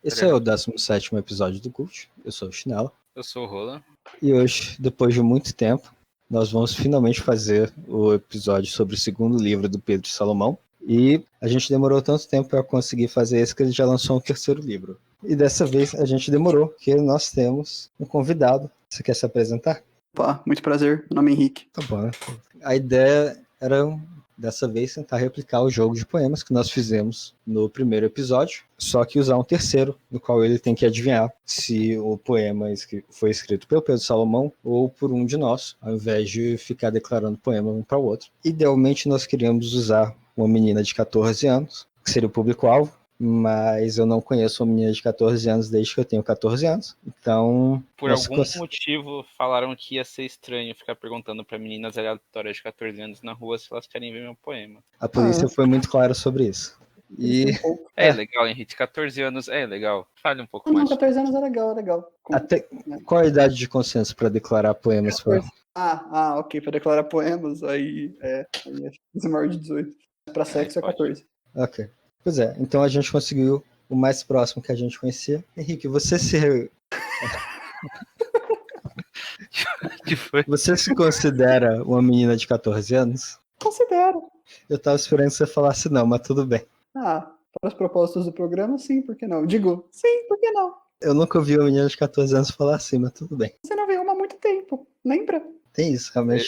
Esse é o 17º episódio do Cult. Eu sou o Chinelo. Eu sou o Rola. E hoje, depois de muito tempo, nós vamos finalmente fazer o episódio sobre o segundo livro do Pedro Salomão. E a gente demorou tanto tempo para conseguir fazer esse que ele já lançou um terceiro livro. E dessa vez a gente demorou, porque nós temos um convidado. Você quer se apresentar? Opa, muito prazer. Meu nome é Henrique. Tá bom, né? A ideia era, dessa vez, tentar replicar o jogo de poemas que nós fizemos no primeiro episódio, só que usar um terceiro, no qual ele tem que adivinhar se o poema foi escrito pelo Pedro Salomão ou por um de nós, ao invés de ficar declarando poema um para o outro. Idealmente, nós queríamos usar uma menina de 14 anos, que seria o público-alvo, mas eu não conheço uma menina de 14 anos desde que eu tenho 14 anos. Então... Por algum motivo, falaram que ia ser estranho ficar perguntando para meninas aleatórias de 14 anos na rua se elas querem ver meu poema. A polícia foi muito clara sobre isso. E... É legal, Henrique. 14 anos é legal. Fale um pouco Não, mais. 14 anos é legal, é legal. Até... Qual a idade de consenso para declarar poemas? Ok. Para declarar poemas, aí é 15 maior de 18. Para sexo é 14. Ok. Pois é, então a gente conseguiu o mais próximo que a gente conhecia. Henrique, você se... Que foi? Você se considera uma menina de 14 anos? Considero. Eu tava esperando que você falasse não, mas tudo bem. Para as propostas do programa, sim, por que não? Digo, sim, por que não? Eu nunca ouvi uma menina de 14 anos falar assim, mas tudo bem. Você não viu uma há muito tempo, lembra? Tem isso, realmente.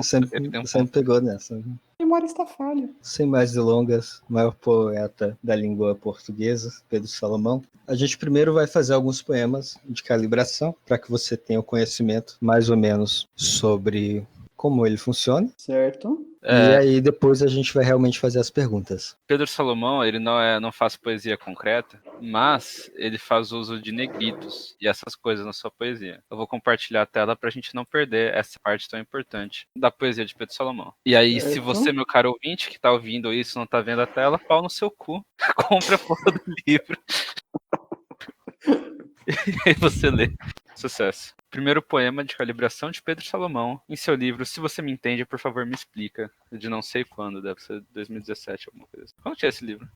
Sempre pegou nessa. A memória está falha. Sem mais delongas, o maior poeta da língua portuguesa, Pedro Salomão. A gente primeiro vai fazer alguns poemas de calibração, para que você tenha o conhecimento mais ou menos sobre como ele funciona. Certo. E aí depois a gente vai realmente fazer as perguntas. Pedro Salomão, ele não faz poesia concreta, mas ele faz uso de negritos e essas coisas na sua poesia. Eu vou compartilhar a tela pra gente não perder essa parte tão importante da poesia de Pedro Salomão. E aí, se você, meu caro ouvinte, que tá ouvindo isso, não tá vendo a tela, pau no seu cu. Compra a porra do livro. E aí você lê. Sucesso. Primeiro poema de calibração de Pedro Salomão, em seu livro Se Você Me Entende, por favor, me explica. De não sei quando, deve ser 2017, alguma coisa. Quando tinha esse livro?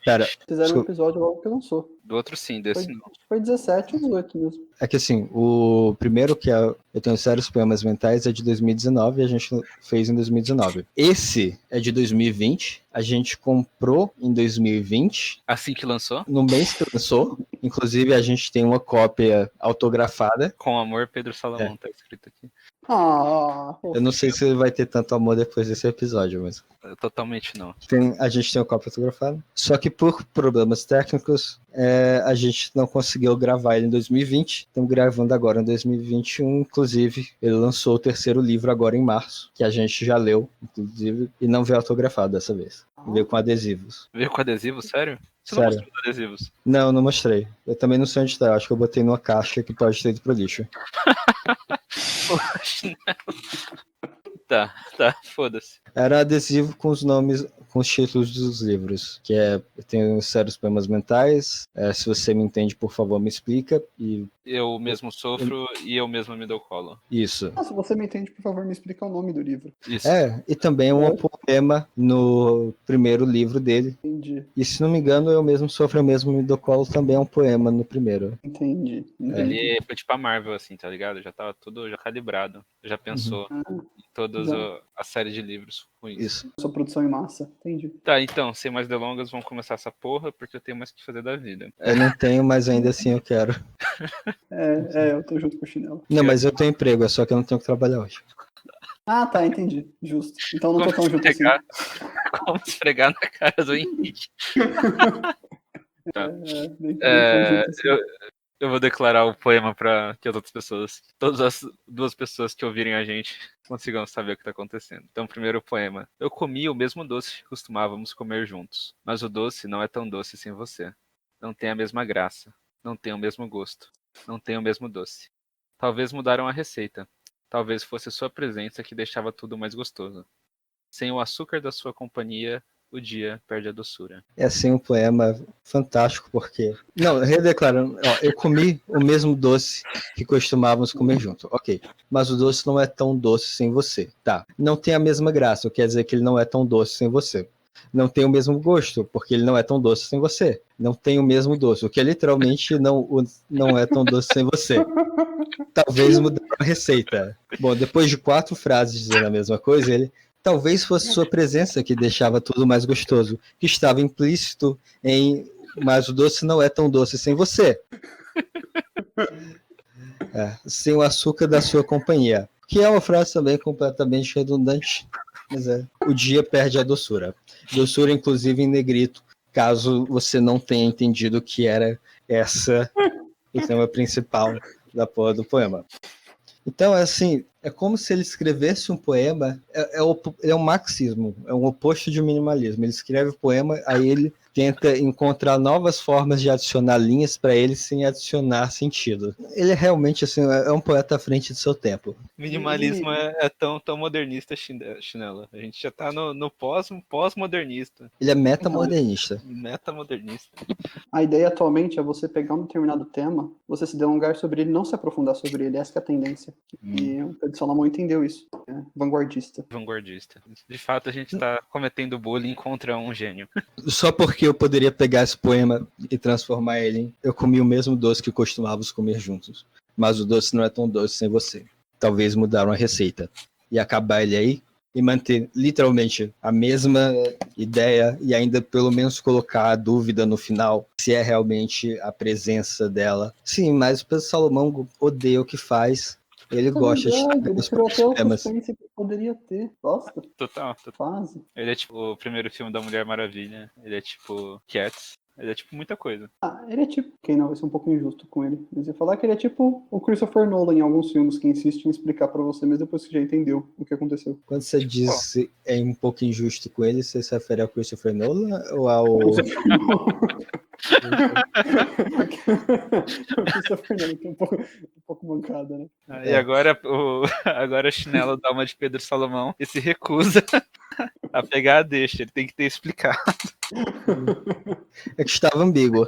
Pera, fizeram um episódio logo que lançou. Do outro sim, desse não. Foi 17 ou 18 mesmo. É que assim, o primeiro que Eu Tenho Sérios Poemas Mentais é de 2019 e a gente fez em 2019. Esse é de 2020, a gente comprou em 2020. Assim que lançou? No mês que lançou. Inclusive a gente tem uma cópia autografada. Com amor, Pedro Salomão, tá escrito aqui. Eu não sei se vai ter tanto amor depois desse episódio, mas... Totalmente não. A gente tem uma cópia autografada. Só que por problemas técnicos, a gente não conseguiu gravar ele em 2020. Estamos gravando agora em 2021. Inclusive, ele lançou o terceiro livro agora em março, que a gente já leu, inclusive, e não veio autografado dessa vez. Veio com adesivos. Veio com adesivos? Sério? Você Sério? não mostrou os adesivos? Não mostrei. Eu também não sei onde tá. Acho que eu botei numa caixa que pode ter ido pro lixo. Poxa, não. Tá, foda-se. Era adesivo com os nomes, com os títulos dos livros, que é Eu Tenho Sérios Problemas Mentais, Se Você Me Entende, por favor, me explica, e... Eu mesmo sofro e eu mesmo me dou colo. Isso. Se você me entende, por favor, me explica o nome do livro. Isso. E também um poema no primeiro livro dele. Entendi. E se não me engano, Eu Mesmo Sofro, Eu Mesmo Me Dou Colo também é um poema no primeiro. Entendi. Ele foi tipo a Marvel, assim, tá ligado? Já tava tudo já calibrado. Já pensou em todas a série de livros com isso. Sua produção em massa. Entendi. Tá, então, sem mais delongas, vamos começar essa porra, porque eu tenho mais o que fazer da vida. Eu não tenho, mas ainda assim eu quero. Eu tô junto com o Chinelo. Não, mas eu tenho emprego, é só que eu não tenho que trabalhar hoje. Tá, entendi. Justo. Então não tô tão junto assim. Como esfregar na cara do Henrique. Tá. Eu vou declarar o poema para que as outras pessoas, todas as duas pessoas que ouvirem a gente, consigam saber o que está acontecendo. Então, primeiro poema. Eu comi o mesmo doce que costumávamos comer juntos, mas o doce não é tão doce sem você. Não tem a mesma graça, não tem o mesmo gosto, não tem o mesmo doce. Talvez mudaram a receita. Talvez fosse sua presença que deixava tudo mais gostoso. Sem o açúcar da sua companhia, o dia perde a doçura. É assim um poema fantástico, porque... Não, redeclarando, eu comi o mesmo doce que costumávamos comer junto, ok. Mas o doce não é tão doce sem você, tá. Não tem a mesma graça, quer dizer que ele não é tão doce sem você. Não tem o mesmo gosto, porque ele não é tão doce sem você. Não tem o mesmo doce, o que é literalmente não é tão doce sem você. Talvez mudar a receita. Bom, depois de 4 frases dizendo a mesma coisa, ele... Talvez fosse sua presença que deixava tudo mais gostoso, que estava implícito em... Mas o doce não é tão doce sem você. Sem o açúcar da sua companhia. Que é uma frase também completamente redundante. Mas o dia perde a doçura. Doçura, inclusive, em negrito, caso você não tenha entendido que era essa o tema principal da porra do poema. Então, assim, é como se ele escrevesse um poema, é um marxismo, é um oposto de minimalismo. Ele escreve o poema, aí ele tenta encontrar novas formas de adicionar linhas para ele sem adicionar sentido. Ele é realmente, assim, é um poeta à frente de seu tempo. Minimalismo é tão modernista, Chinela. A gente já tá no pós-modernista. Ele é metamodernista. Metamodernista. A ideia atualmente é você pegar um determinado tema, você se delongar sobre ele, não se aprofundar sobre ele. Essa que é a tendência. E o Pedro Salomão entendeu isso. É vanguardista. Vanguardista. De fato, a gente tá cometendo bullying contra um gênio. Só porque eu poderia pegar esse poema e transformar ele em eu comi o mesmo doce que costumávamos comer juntos. Mas o doce não é tão doce sem você. Talvez mudar uma receita. E acabar ele aí e manter literalmente a mesma ideia e ainda pelo menos colocar a dúvida no final se é realmente a presença dela. Sim, mas o Pedro Salomão odeia o que faz. Ele gosta de ele tirou até o suspense que poderia ter. Gosta? Total. Quase. Ele é tipo o primeiro filme da Mulher Maravilha. Ele é tipo Cats. Ele é tipo muita coisa. Ele é tipo... Quem não, vai ser um pouco injusto com ele. Mas eu ia falar que ele é tipo o Christopher Nolan em alguns filmes, que insiste em explicar pra você, mas depois que já entendeu o que aconteceu. Quando você diz é um pouco injusto com ele, você se refere ao Christopher Nolan ou ao... O Christopher Nolan tem um pouco mancada, né? E agora a Chinelo dá uma de Pedro Salomão e se recusa a pegar a deixa. Ele tem que ter explicado. É que estava ambíguo.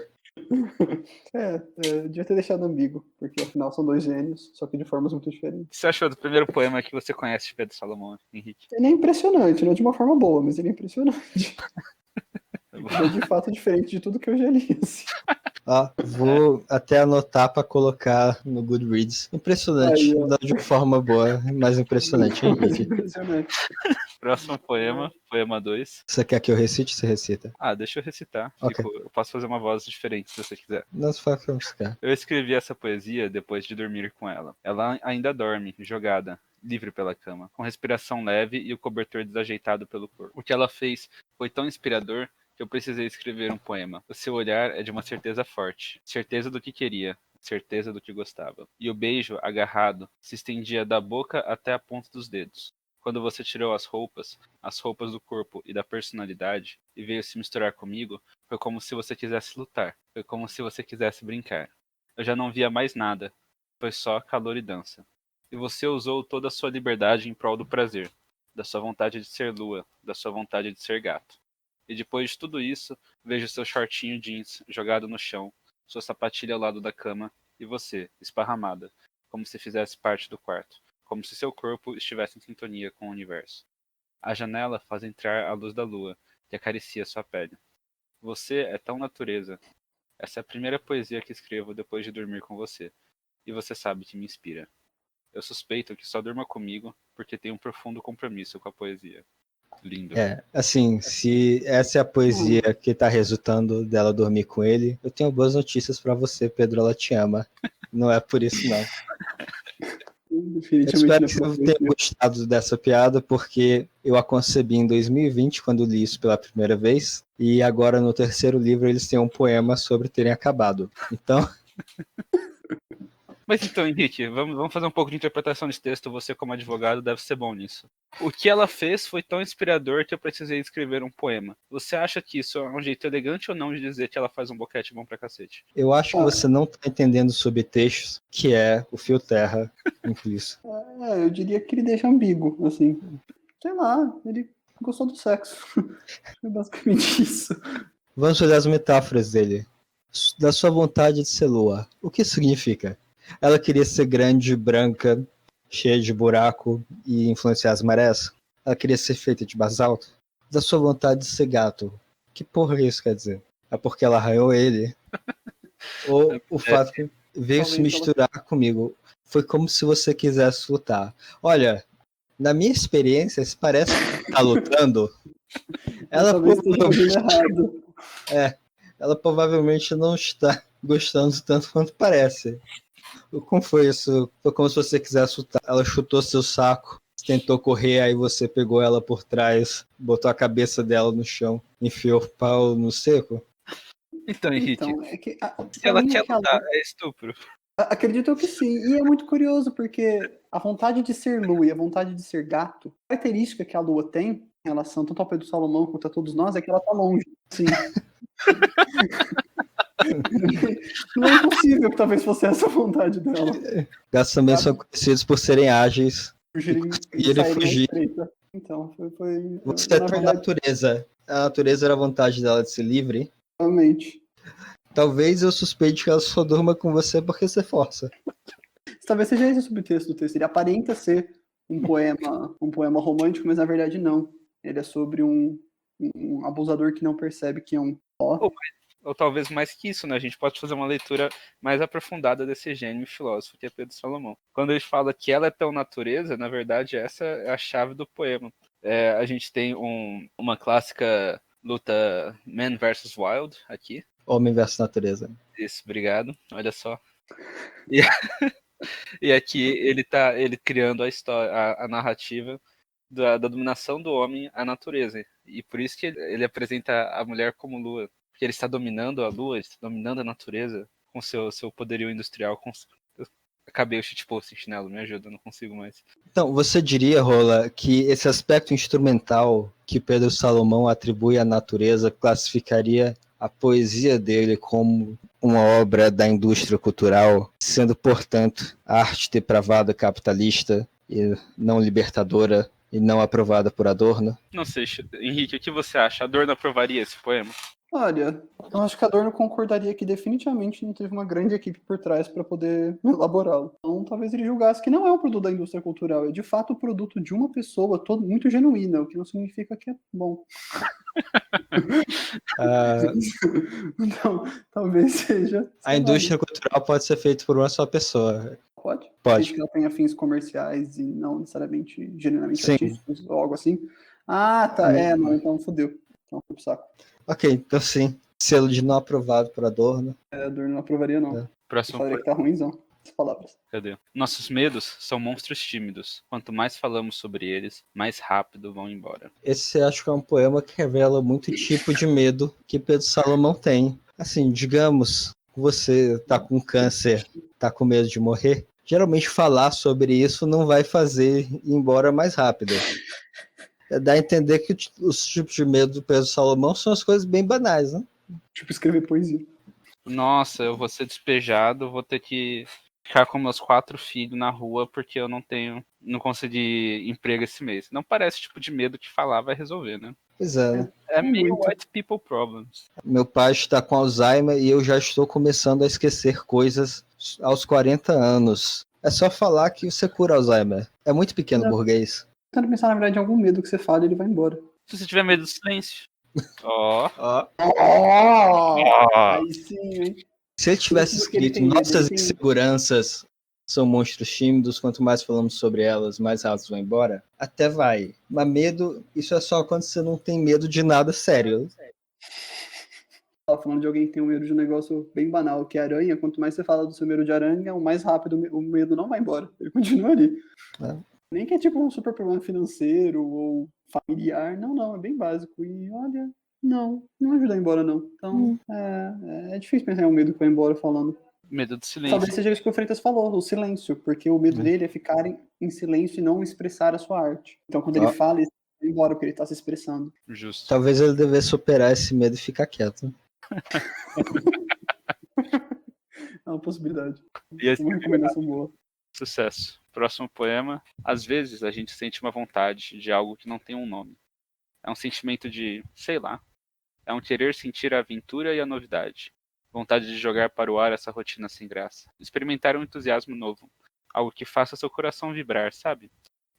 Devia ter deixado ambíguo, porque afinal são dois gênios, só que de formas muito diferentes. O que você achou do primeiro poema que você conhece de Pedro Salomão, Henrique? Ele é impressionante, não de uma forma boa, mas ele é impressionante. Ele é de fato diferente de tudo que eu já li. Assim. Vou até anotar para colocar no Goodreads. Impressionante, não de uma forma boa, mas impressionante, Henrique. Impressionante. Próximo poema, poema 2. Você quer que eu recite? Você recita. Deixa eu recitar. Okay. Tipo, eu posso fazer uma voz diferente se você quiser. Não se faz como você quer. Eu escrevi essa poesia depois de dormir com ela. Ela ainda dorme, jogada, livre pela cama, com respiração leve e o cobertor desajeitado pelo corpo. O que ela fez foi tão inspirador que eu precisei escrever um poema. O seu olhar é de uma certeza forte, certeza do que queria, certeza do que gostava. E o beijo, agarrado, se estendia da boca até a ponta dos dedos. Quando você tirou as roupas do corpo e da personalidade, e veio se misturar comigo, foi como se você quisesse lutar, foi como se você quisesse brincar. Eu já não via mais nada, foi só calor e dança. E você usou toda a sua liberdade em prol do prazer, da sua vontade de ser lua, da sua vontade de ser gato. E depois de tudo isso, vejo seu shortinho jeans jogado no chão, sua sapatilha ao lado da cama, e você, esparramada, como se fizesse parte do quarto, como se seu corpo estivesse em sintonia com o universo. A janela faz entrar a luz da lua, que acaricia sua pele. Você é tão natureza. Essa é a primeira poesia que escrevo depois de dormir com você, e você sabe que me inspira. Eu suspeito que só durma comigo porque tem um profundo compromisso com a poesia. Lindo. Assim, se essa é a poesia que tá resultando dela dormir com ele, eu tenho boas notícias pra você, Pedro, ela te ama. Não é por isso, não. Eu espero que você tenha gostado dessa piada, porque eu a concebi em 2020, quando li isso pela primeira vez, e agora no terceiro livro eles têm um poema sobre terem acabado. Então... Mas então, Henrique, vamos fazer um pouco de interpretação desse texto. Você, como advogado, deve ser bom nisso. O que ela fez foi tão inspirador que eu precisei escrever um poema. Você acha que isso é um jeito elegante ou não de dizer que ela faz um boquete bom pra cacete? Eu acho que você não tá entendendo sobre textos, que é o fio terra implícito. Eu diria que ele deixa ambíguo, assim. Sei lá, ele gostou do sexo. É basicamente isso. Vamos olhar as metáforas dele. Da sua vontade de ser lua. O que isso significa? Ela queria ser grande, branca, cheia de buraco e influenciar as marés? Ela queria ser feita de basalto? da sua vontade de ser gato. Que porra isso quer dizer? É porque ela arranhou ele? Ou o fato que veio se Talvez misturar comigo? Foi como se você quisesse lutar. Olha, na minha experiência, se parece que tá lutando, ela talvez esteja fazendo provavelmente, errado. ela provavelmente não está gostando tanto quanto parece. Como foi isso? Foi como se você quisesse lutar. Ela chutou seu saco, tentou correr, aí você pegou ela por trás, botou a cabeça dela no chão, enfiou o pau no seco. Então, Henrique, Então, é que se pra ela mim quer aquela. lutar, é estupro. Acredito que sim. E é muito curioso, porque a vontade de ser lua e a vontade de ser gato, a característica que a lua tem em relação tanto ao Pedro Salomão quanto a todos nós é que ela tá longe. Sim. Não é impossível que talvez fosse essa a vontade dela. Gatos também são conhecidos por serem ágeis e Fugirem e conseguirem saírem à fugir. espreita. Então, Você é na tão verdade, natureza. A natureza era a vontade dela de ser livre. realmente. Talvez eu suspeite que ela só durma com você porque você força. Talvez seja esse o subtexto do texto. Ele aparenta ser um poema romântico, mas na verdade não. Ele é sobre um abusador que não percebe que é um ó. Ou talvez mais que isso, né? A gente pode fazer uma leitura mais aprofundada desse gênio filósofo que é Pedro Salomão. Quando ele fala que ela é tão natureza, na verdade essa é a chave do poema. A gente tem uma clássica luta Man vs Wild aqui. Homem versus natureza. Isso, obrigado. Olha só. E, e aqui ele criando a história, a narrativa da dominação do homem à natureza. E por isso que ele apresenta a mulher como lua. Porque ele está dominando a lua, ele está dominando a natureza com seu poderio industrial. Eu acabei o shitpost, chinelo, me ajuda, eu não consigo mais. Então, você diria, Rola, que esse aspecto instrumental que Pedro Salomão atribui à natureza classificaria a poesia dele como uma obra da indústria cultural, sendo, portanto, arte depravada capitalista e não libertadora e não aprovada por Adorno? Não sei, Henrique, o que você acha? Adorno aprovaria esse poema? Olha, eu acho que a Adorno concordaria que definitivamente não teve uma grande equipe por trás para poder elaborá-lo. Então, talvez ele julgasse que não é um produto da indústria cultural, é de fato o produto de uma pessoa muito genuína, o que não significa que é bom. Então, talvez seja. A indústria cultural pode ser feita por uma só pessoa. Pode? Pode. Desde que ela tenha fins comerciais e não necessariamente genuinamente Sim. artísticos ou algo assim. Ah, tá. Não, então fodeu. Então foi pro saco. Ok, então sim. Selo de não aprovado por Adorno. Adorno não aprovaria, não. Próximo Eu falaria que tá ruimzão. As palavras. Cadê? Nossos medos são monstros tímidos. Quanto mais falamos sobre eles, mais rápido vão embora. Esse acho que é um poema que revela muito tipo de medo que Pedro Salomão tem. Assim, digamos, você tá com câncer, tá com medo de morrer. Geralmente falar sobre isso não vai fazer ir embora mais rápido. Dá a entender que os tipos de medo do Pedro Salomão são as coisas bem banais, né? Tipo escrever poesia. Nossa, eu vou ser despejado, vou ter que ficar com meus 4 filhos na rua porque eu não consegui emprego esse mês. Não parece o tipo de medo que falar vai resolver, né? Pois é, né? É meio white people problems. Meu pai está com Alzheimer e eu já estou começando a esquecer coisas aos 40 anos. É só falar que você cura Alzheimer. É muito pequeno burguês. Tentando pensar, na verdade, em algum medo que você fala, ele vai embora. Se você tiver medo do silêncio. Ó. Aí sim, hein? Se ele tivesse escrito nossas inseguranças são monstros tímidos, quanto mais falamos sobre elas, mais rápido vão embora, até vai. Mas medo, isso é só quando você não tem medo de nada sério. Tava falando de alguém que tem um medo de um negócio bem banal, que é aranha. Quanto mais você fala do seu medo de aranha, o mais rápido o medo não vai embora. Ele continua ali. Nem que é tipo um super problema financeiro ou familiar. Não, é bem básico. E olha, não ajuda a ir embora, não. Então, é difícil pensar em um medo que vai embora falando. Medo do silêncio. Talvez seja isso que o Freitas falou, o silêncio, porque o medo dele é ficar em silêncio e não expressar a sua arte. Então, quando ele fala, ele vai embora, porque ele tá se expressando. Justo. Talvez ele devesse superar esse medo e ficar quieto. É uma possibilidade. E uma recomendação boa. Sucesso. Próximo poema. Às vezes a gente sente uma vontade de algo que não tem um nome. É um sentimento de, sei lá, é um querer sentir a aventura e a novidade. Vontade de jogar para o ar essa rotina sem graça. Experimentar um entusiasmo novo. Algo que faça seu coração vibrar, sabe?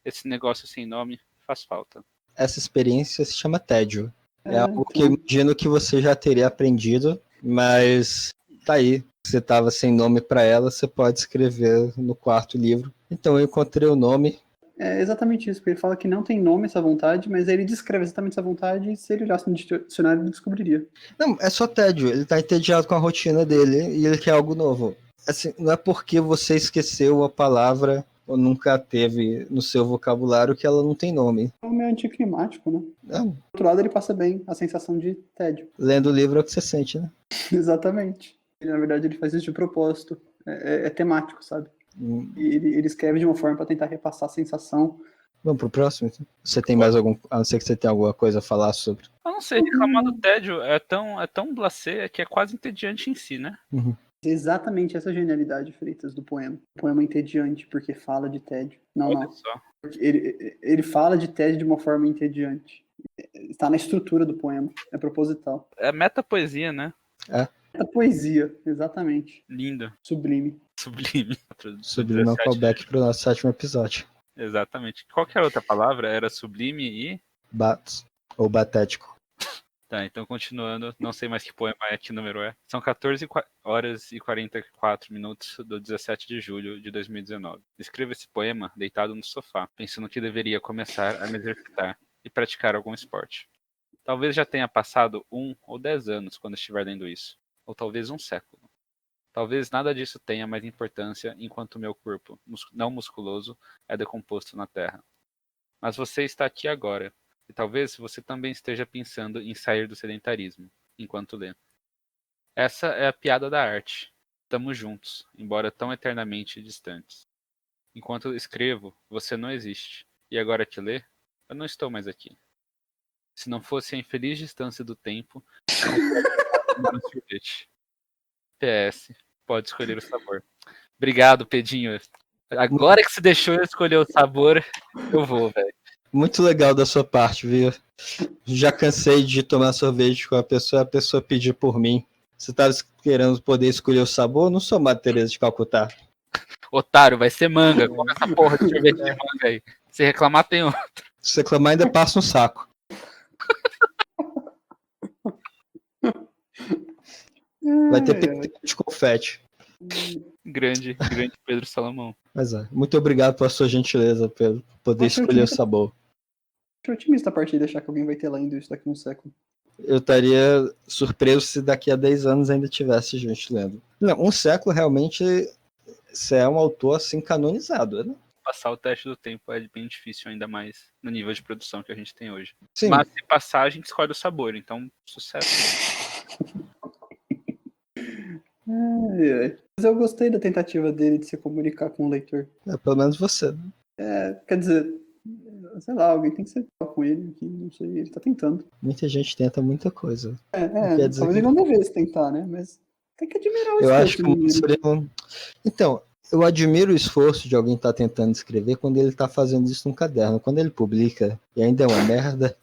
Esse negócio sem nome faz falta. essa experiência se chama tédio. É algo que eu então, imagino que você já teria aprendido, mas tá aí. Você estava sem nome para ela, você pode escrever no quarto livro. Então eu encontrei o nome. é exatamente isso, porque ele fala que não tem nome essa vontade, mas aí ele descreve exatamente essa vontade e se ele olhasse no dicionário ele descobriria. Não, é só tédio. Ele tá entediado com a rotina dele e ele quer algo novo. Assim, não é porque você esqueceu a palavra ou nunca teve no seu vocabulário que ela não tem nome. É meio anticlimático, né? Não, Do outro lado, ele passa bem a sensação de tédio. lendo o livro é o que você sente, né? Exatamente. Ele, na verdade, ele faz isso de propósito. É temático, sabe? Hum, E ele escreve de uma forma para tentar repassar a sensação. Vamos pro próximo, então? Você tem mais algum... A não ser que você tenha alguma coisa a falar sobre. Eu não sei, reclamar do tédio é tão blasé que é quase entediante em si, né? Uhum. Exatamente essa genialidade, Freitas, do poema. O poema é entediante porque fala de tédio. Não, Olha não. só. Ele fala de tédio de uma forma entediante. Está na estrutura do poema. É proposital. É metapoesia, né? É, É poesia, exatamente. Lindo. Sublime. Sublime. sublime é um callback pro nosso 7º episódio. Exatamente. Qualquer outra palavra era sublime e... Bat, ou batético. Tá, então continuando, não sei mais que poema é, que número é. São 14 horas e 44 minutos do 17 de julho de 2019. Escreva esse poema deitado no sofá, pensando que deveria começar a me exercitar e praticar algum esporte. Talvez já tenha passado 1 ou 10 anos quando estiver lendo isso, ou talvez um século. Talvez nada disso tenha mais importância enquanto meu corpo, não musculoso, é decomposto na terra. Mas você está aqui agora, e talvez você também esteja pensando em sair do sedentarismo, enquanto lê. Essa é a piada da arte. Estamos juntos, embora tão eternamente distantes. Enquanto escrevo, você não existe, e agora que lê, eu não estou mais aqui. Se não fosse a infeliz distância do tempo, eu não poderia tomar um sorvete. PS, pode escolher o sabor. Obrigado, Pedinho. Agora que você deixou eu escolher o sabor, eu vou, velho. Muito legal da sua parte, viu? Já cansei de tomar sorvete com a pessoa pedir por mim. Você tá querendo poder escolher o sabor? Eu não sou Madre Teresa de Calcutá. Otário, vai ser manga. Come essa porra de sorvete de manga aí. Se reclamar, tem outro. Se reclamar, ainda passa um saco. Vai ter PT de confete. Grande Pedro Salomão. Mas é. Muito obrigado pela sua gentileza, Pedro. Poder Nossa, escolher o sabor. Eu otimista a partir de achar que alguém vai ter lendo isso daqui a um século. Eu estaria surpreso se daqui a 10 anos ainda tivesse gente lendo. Não, um século realmente você é um autor assim canonizado, né? Passar o teste do tempo é bem difícil, ainda mais no nível de produção que a gente tem hoje. Sim. Mas se passar, a gente escolhe o sabor, então sucesso. Mas eu gostei da tentativa dele de se comunicar com o leitor. É, pelo menos você. Né? Quer dizer, sei lá, alguém tem que ser com ele aqui, não sei, ele tá tentando. Muita gente tenta muita coisa. Quer dizer talvez que... ele não devesse tentar, né? Mas tem que admirar o Eu acho esforço que dele. seria Então, eu admiro o esforço de alguém estar tentando escrever quando ele está fazendo isso num caderno. Quando ele publica e ainda é uma merda,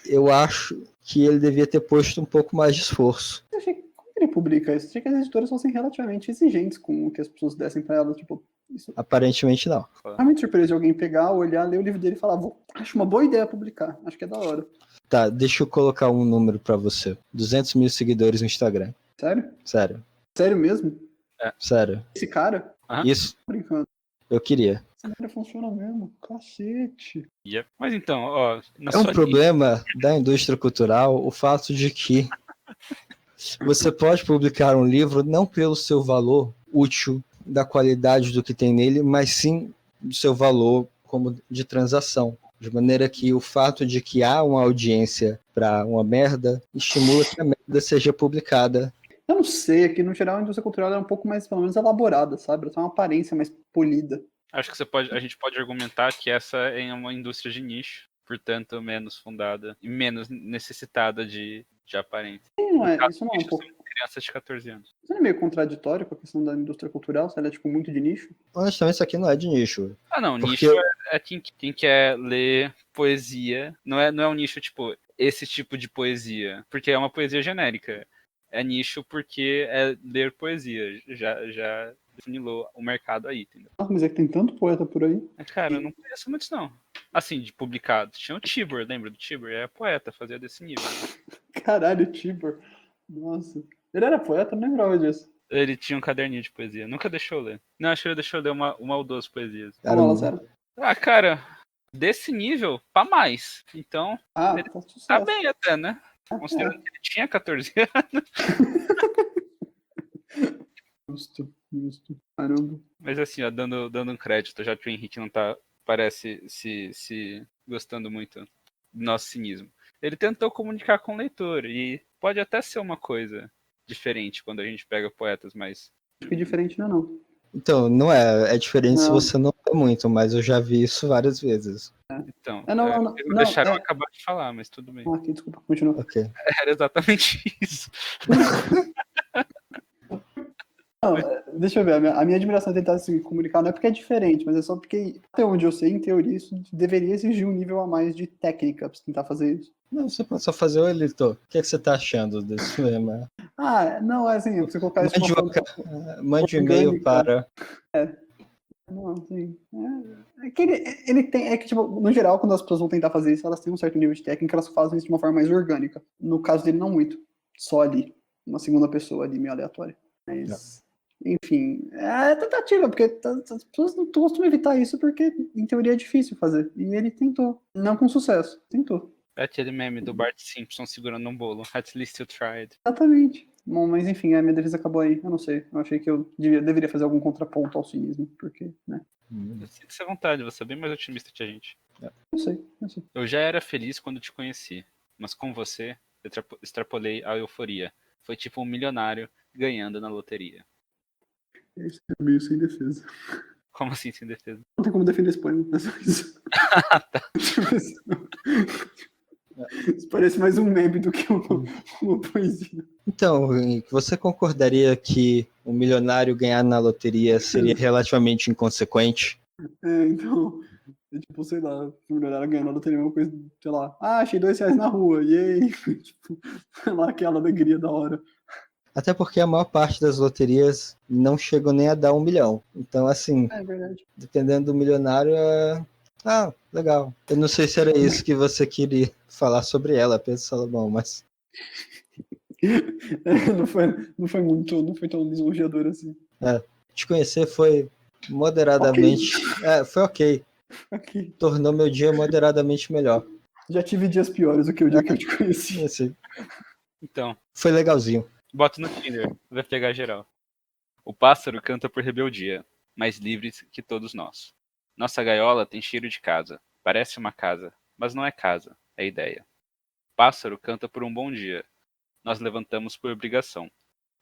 eu acho que ele devia ter posto um pouco mais de esforço. Como que ele publica isso? Achei que as editoras fossem relativamente exigentes com o que as pessoas dessem pra elas, tipo... Isso... Aparentemente não. Não é muito surpresa de alguém pegar, olhar, ler o livro dele e falar, acho uma boa ideia publicar, acho que é da hora. Tá, deixa eu colocar um número pra você. 200 mil seguidores no Instagram. Sério? Sério. Sério mesmo? Sério. Esse cara? Isso. Tô brincando. Eu queria. Essa merda funciona mesmo. Cacete. Mas então, ó... É um problema da indústria cultural o fato de que você pode publicar um livro não pelo seu valor útil, da qualidade do que tem nele, mas sim do seu valor como de transação. De maneira que o fato de que há uma audiência para uma merda estimula que a merda seja publicada. Eu não sei, aqui no geral a indústria cultural é um pouco mais, pelo menos, elaborada, sabe? Ela tem uma aparência mais polida. Acho que a gente pode argumentar que essa é uma indústria de nicho, portanto menos fundada e menos necessitada de aparência. Isso não é um pouco... Crianças de 14 anos. Isso não é meio contraditório com a questão da indústria cultural? Se ela é, tipo, muito de nicho? Honestamente, isso aqui não é de nicho. Não, porque... nicho é quem quer ler poesia. Não é um nicho, tipo, esse tipo de poesia. Porque é uma poesia genérica. É nicho porque é ler poesia. Já definilou o mercado aí, entendeu? Mas é que tem tanto poeta por aí. Cara, eu não conheço muitos, não. Assim, de publicados. Tinha o Tibor, lembra do Tibor? É poeta, fazia desse nível. Caralho, Tibor. Nossa. Ele era poeta, não lembrava disso. Ele tinha um caderninho de poesia. Nunca deixou eu ler. Não, acho que ele deixou eu ler uma ou duas poesias. Como elas eram? Ah, cara, desse nível, pra mais. Então, Ah, ele tá tá sucesso. bem até, né? Considerando que ele tinha 14 anos. Justo. Caramba. Mas assim, ó, dando um crédito, já que o Henrique não tá, parece se gostando muito do nosso cinismo. Ele tentou comunicar com o leitor, e pode até ser uma coisa diferente quando a gente pega poetas mais. Acho que diferente não é não. Então, não é. É diferente se Não. você não lê muito, mas eu já vi isso várias vezes. Então, Não. eles não deixaram eu acabar de falar, mas tudo bem. Ah, aqui, desculpa, continua. Ok. Era exatamente isso. Não, deixa eu ver, a minha admiração de tentar se comunicar não é porque é diferente, mas é só porque, até onde eu sei, em teoria, isso deveria exigir um nível a mais de técnica pra você tentar fazer isso. Não, você pode só fazer o editor. O que, é que você tá achando desse poema? Não, é assim, você colocar isso de uma forma Mande um e-mail orgânica. para. Não, assim, é que ele tem, é que, tipo, no geral, quando as pessoas vão tentar fazer isso, elas têm um certo nível de técnica, elas fazem isso de uma forma mais orgânica. No caso dele, não muito. Só ali. Uma segunda pessoa ali, meio aleatória. Mas, enfim, é tentativa, porque as pessoas não costumam evitar isso porque, em teoria, é difícil fazer. E ele tentou. Não com sucesso. Tentou. É aquele meme do Bart Simpson segurando um bolo. At least you tried. Exatamente. Bom, mas enfim, a minha defesa acabou aí. Eu não sei. Eu achei que eu deveria fazer algum contraponto ao cinismo, porque, né? Sinta-se à vontade, você é bem mais otimista que a gente. Eu sei. Eu já era feliz quando te conheci, mas com você, extrapolei a euforia. Foi tipo um milionário ganhando na loteria. Isso é meio sem defesa. Como assim, sem defesa? Não tem como defender esse poema, é só isso. Isso parece mais um meme do que uma poesia. Então, você concordaria que o milionário ganhar na loteria seria relativamente inconsequente? Então, tipo, sei lá, se o milionário ganhando a loteria, uma coisa, sei lá, achei R$2 na rua, e aí, tipo, sei lá, aquela alegria da hora. Até porque a maior parte das loterias não chegam nem a dar 1 milhão. Então, assim, É verdade. dependendo do milionário, legal. Eu não sei se era isso que você queria falar sobre ela, Pedro Salomão, mas... Não foi tão lisonjeador assim. Te conhecer foi moderadamente... Okay. Foi ok. Okay. Tornou meu dia moderadamente melhor. Já tive dias piores do que o dia que eu te conheci. Assim, Então, foi legalzinho. bota no Tinder, vai pegar geral. O pássaro canta por rebeldia, mais livres que todos nós. Nossa gaiola tem cheiro de casa, parece uma casa, mas não é casa, é ideia. O pássaro canta por um bom dia, nós levantamos por obrigação.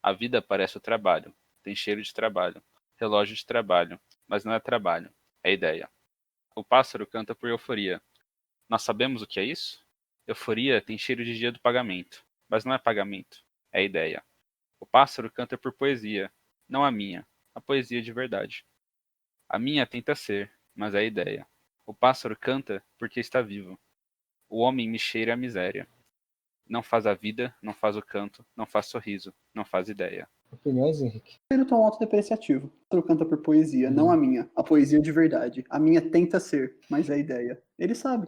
A vida parece o trabalho, tem cheiro de trabalho, relógio de trabalho, mas não é trabalho, é ideia. O pássaro canta por euforia. Nós sabemos o que é isso? Euforia tem cheiro de dia do pagamento, mas não é pagamento, é ideia. O pássaro canta por poesia, não a minha, a poesia de verdade. A minha tenta ser, mas é ideia. O pássaro canta porque está vivo. O homem me cheira a miséria. Não faz a vida, não faz o canto, não faz sorriso, não faz ideia. Opiniões, Henrique? Ter o tom autodepreciativo. O canta por poesia, não a minha. A poesia de verdade. A minha tenta ser, mas é a ideia. Ele sabe.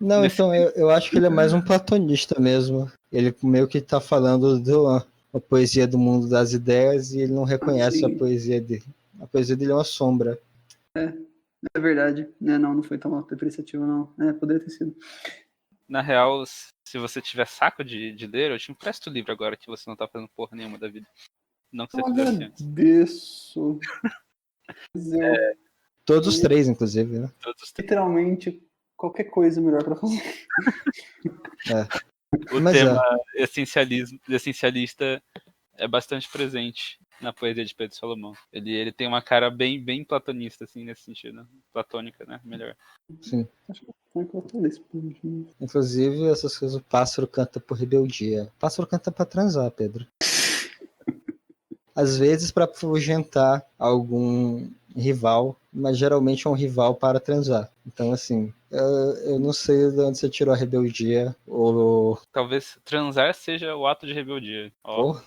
Não, então eu acho que ele é mais um platonista mesmo. Ele meio que tá falando a poesia do mundo das ideias e ele não reconhece a poesia dele. A poesia dele é uma sombra. É verdade. Não foi tão autodepreciativo, não. Poderia ter sido. Na real, se você tiver saco de ler, eu te empresto o livro agora que você não tá fazendo porra nenhuma da vida. Não que você fizesse antes. Agradeço. Todos os três, inclusive, né? Literalmente, qualquer coisa melhor pra fazer. O tema essencialista é bastante presente na poesia de Pedro Salomão. Ele tem uma cara bem platonista, assim, nesse sentido. Platônica, né? Melhor. Sim. Acho que foi que eu falei isso. Inclusive, essas coisas, o pássaro canta por rebeldia. O pássaro canta pra transar, Pedro. Às vezes para afugentar algum rival, mas geralmente é um rival para transar. Então, assim, eu não sei de onde você tirou a rebeldia. Ou... Talvez transar seja o ato de rebeldia. Ó.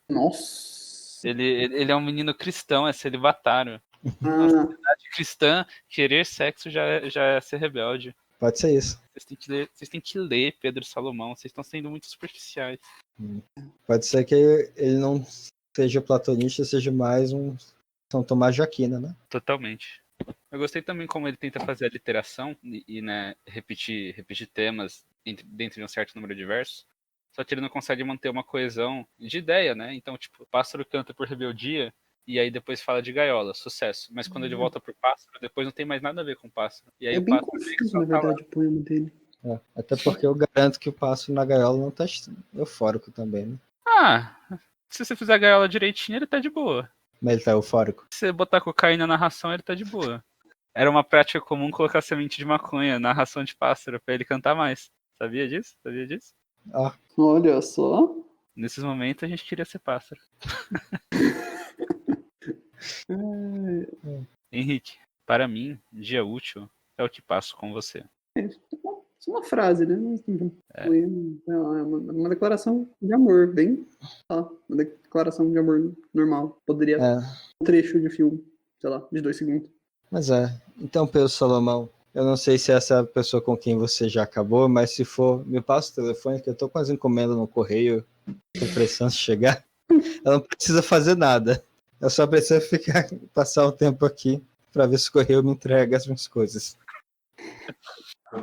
Nossa. Ele é um menino cristão, é celibatário. Ah, cristã, querer sexo já é ser rebelde. Pode ser isso. Vocês têm que ler Pedro Salomão, vocês estão sendo muito superficiais. Pode ser que ele não seja platonista, seja mais um São Tomás de Aquino, né? Totalmente. Eu gostei também como ele tenta fazer a literação e né, repetir temas dentro de um certo número de versos. Só que ele não consegue manter uma coesão de ideia, né? Então, tipo, o pássaro canta por rebeldia e aí depois fala de gaiola, sucesso. Mas quando ele volta pro pássaro, depois não tem mais nada a ver com o pássaro. E aí É o bem pássaro confuso, na verdade, o poema dele. Até porque eu garanto que o pássaro na gaiola não tá eufórico também, né? Ah, se você fizer a gaiola direitinho, ele tá de boa. Mas ele tá eufórico. Se você botar cocaína na ração, ele tá de boa. Era uma prática comum colocar semente de maconha na ração de pássaro pra ele cantar mais. Sabia disso? Sabia disso? Olha só. Nesses momentos a gente queria ser pássaro. Henrique, para mim, dia útil é o que passo com você. Isso é uma frase, né? É uma declaração de amor, bem. Uma declaração de amor normal. Poderia um trecho de filme, sei lá, de 2 segundos. Mas então, Pedro Salomão, eu não sei se essa é a pessoa com quem você já acabou, mas se for, me passa o telefone, que eu tô com as encomendas no correio, tô precisando chegar. Ela não precisa fazer nada. Eu só preciso passar o tempo aqui para ver se o correio me entrega as minhas coisas.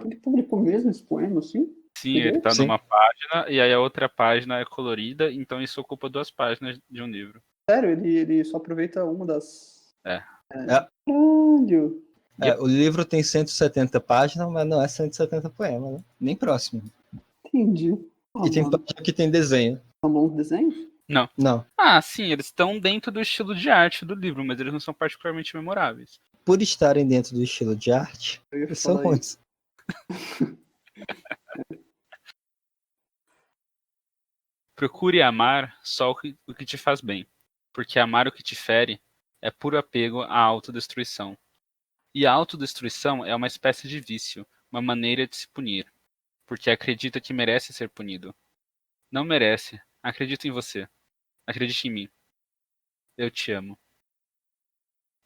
Ele publicou mesmo esse poema, assim? Sim, ele tá numa página e aí a outra página é colorida, então isso ocupa 2 páginas de um livro. Sério? Ele só aproveita uma das... Caralho! O livro tem 170 páginas, mas não é 170 poemas, né? Nem próximo. Entendi. E tem página que tem desenho. São bons desenhos? Não. Ah, sim, eles estão dentro do estilo de arte do livro, mas eles não são particularmente memoráveis. Por estarem dentro do estilo de arte, eles são ruins. Procure amar só o que te faz bem, porque amar o que te fere é puro apego à autodestruição. E a autodestruição é uma espécie de vício, uma maneira de se punir, porque acredita que merece ser punido. Não merece. Acredito em você. Acredite em mim. Eu te amo.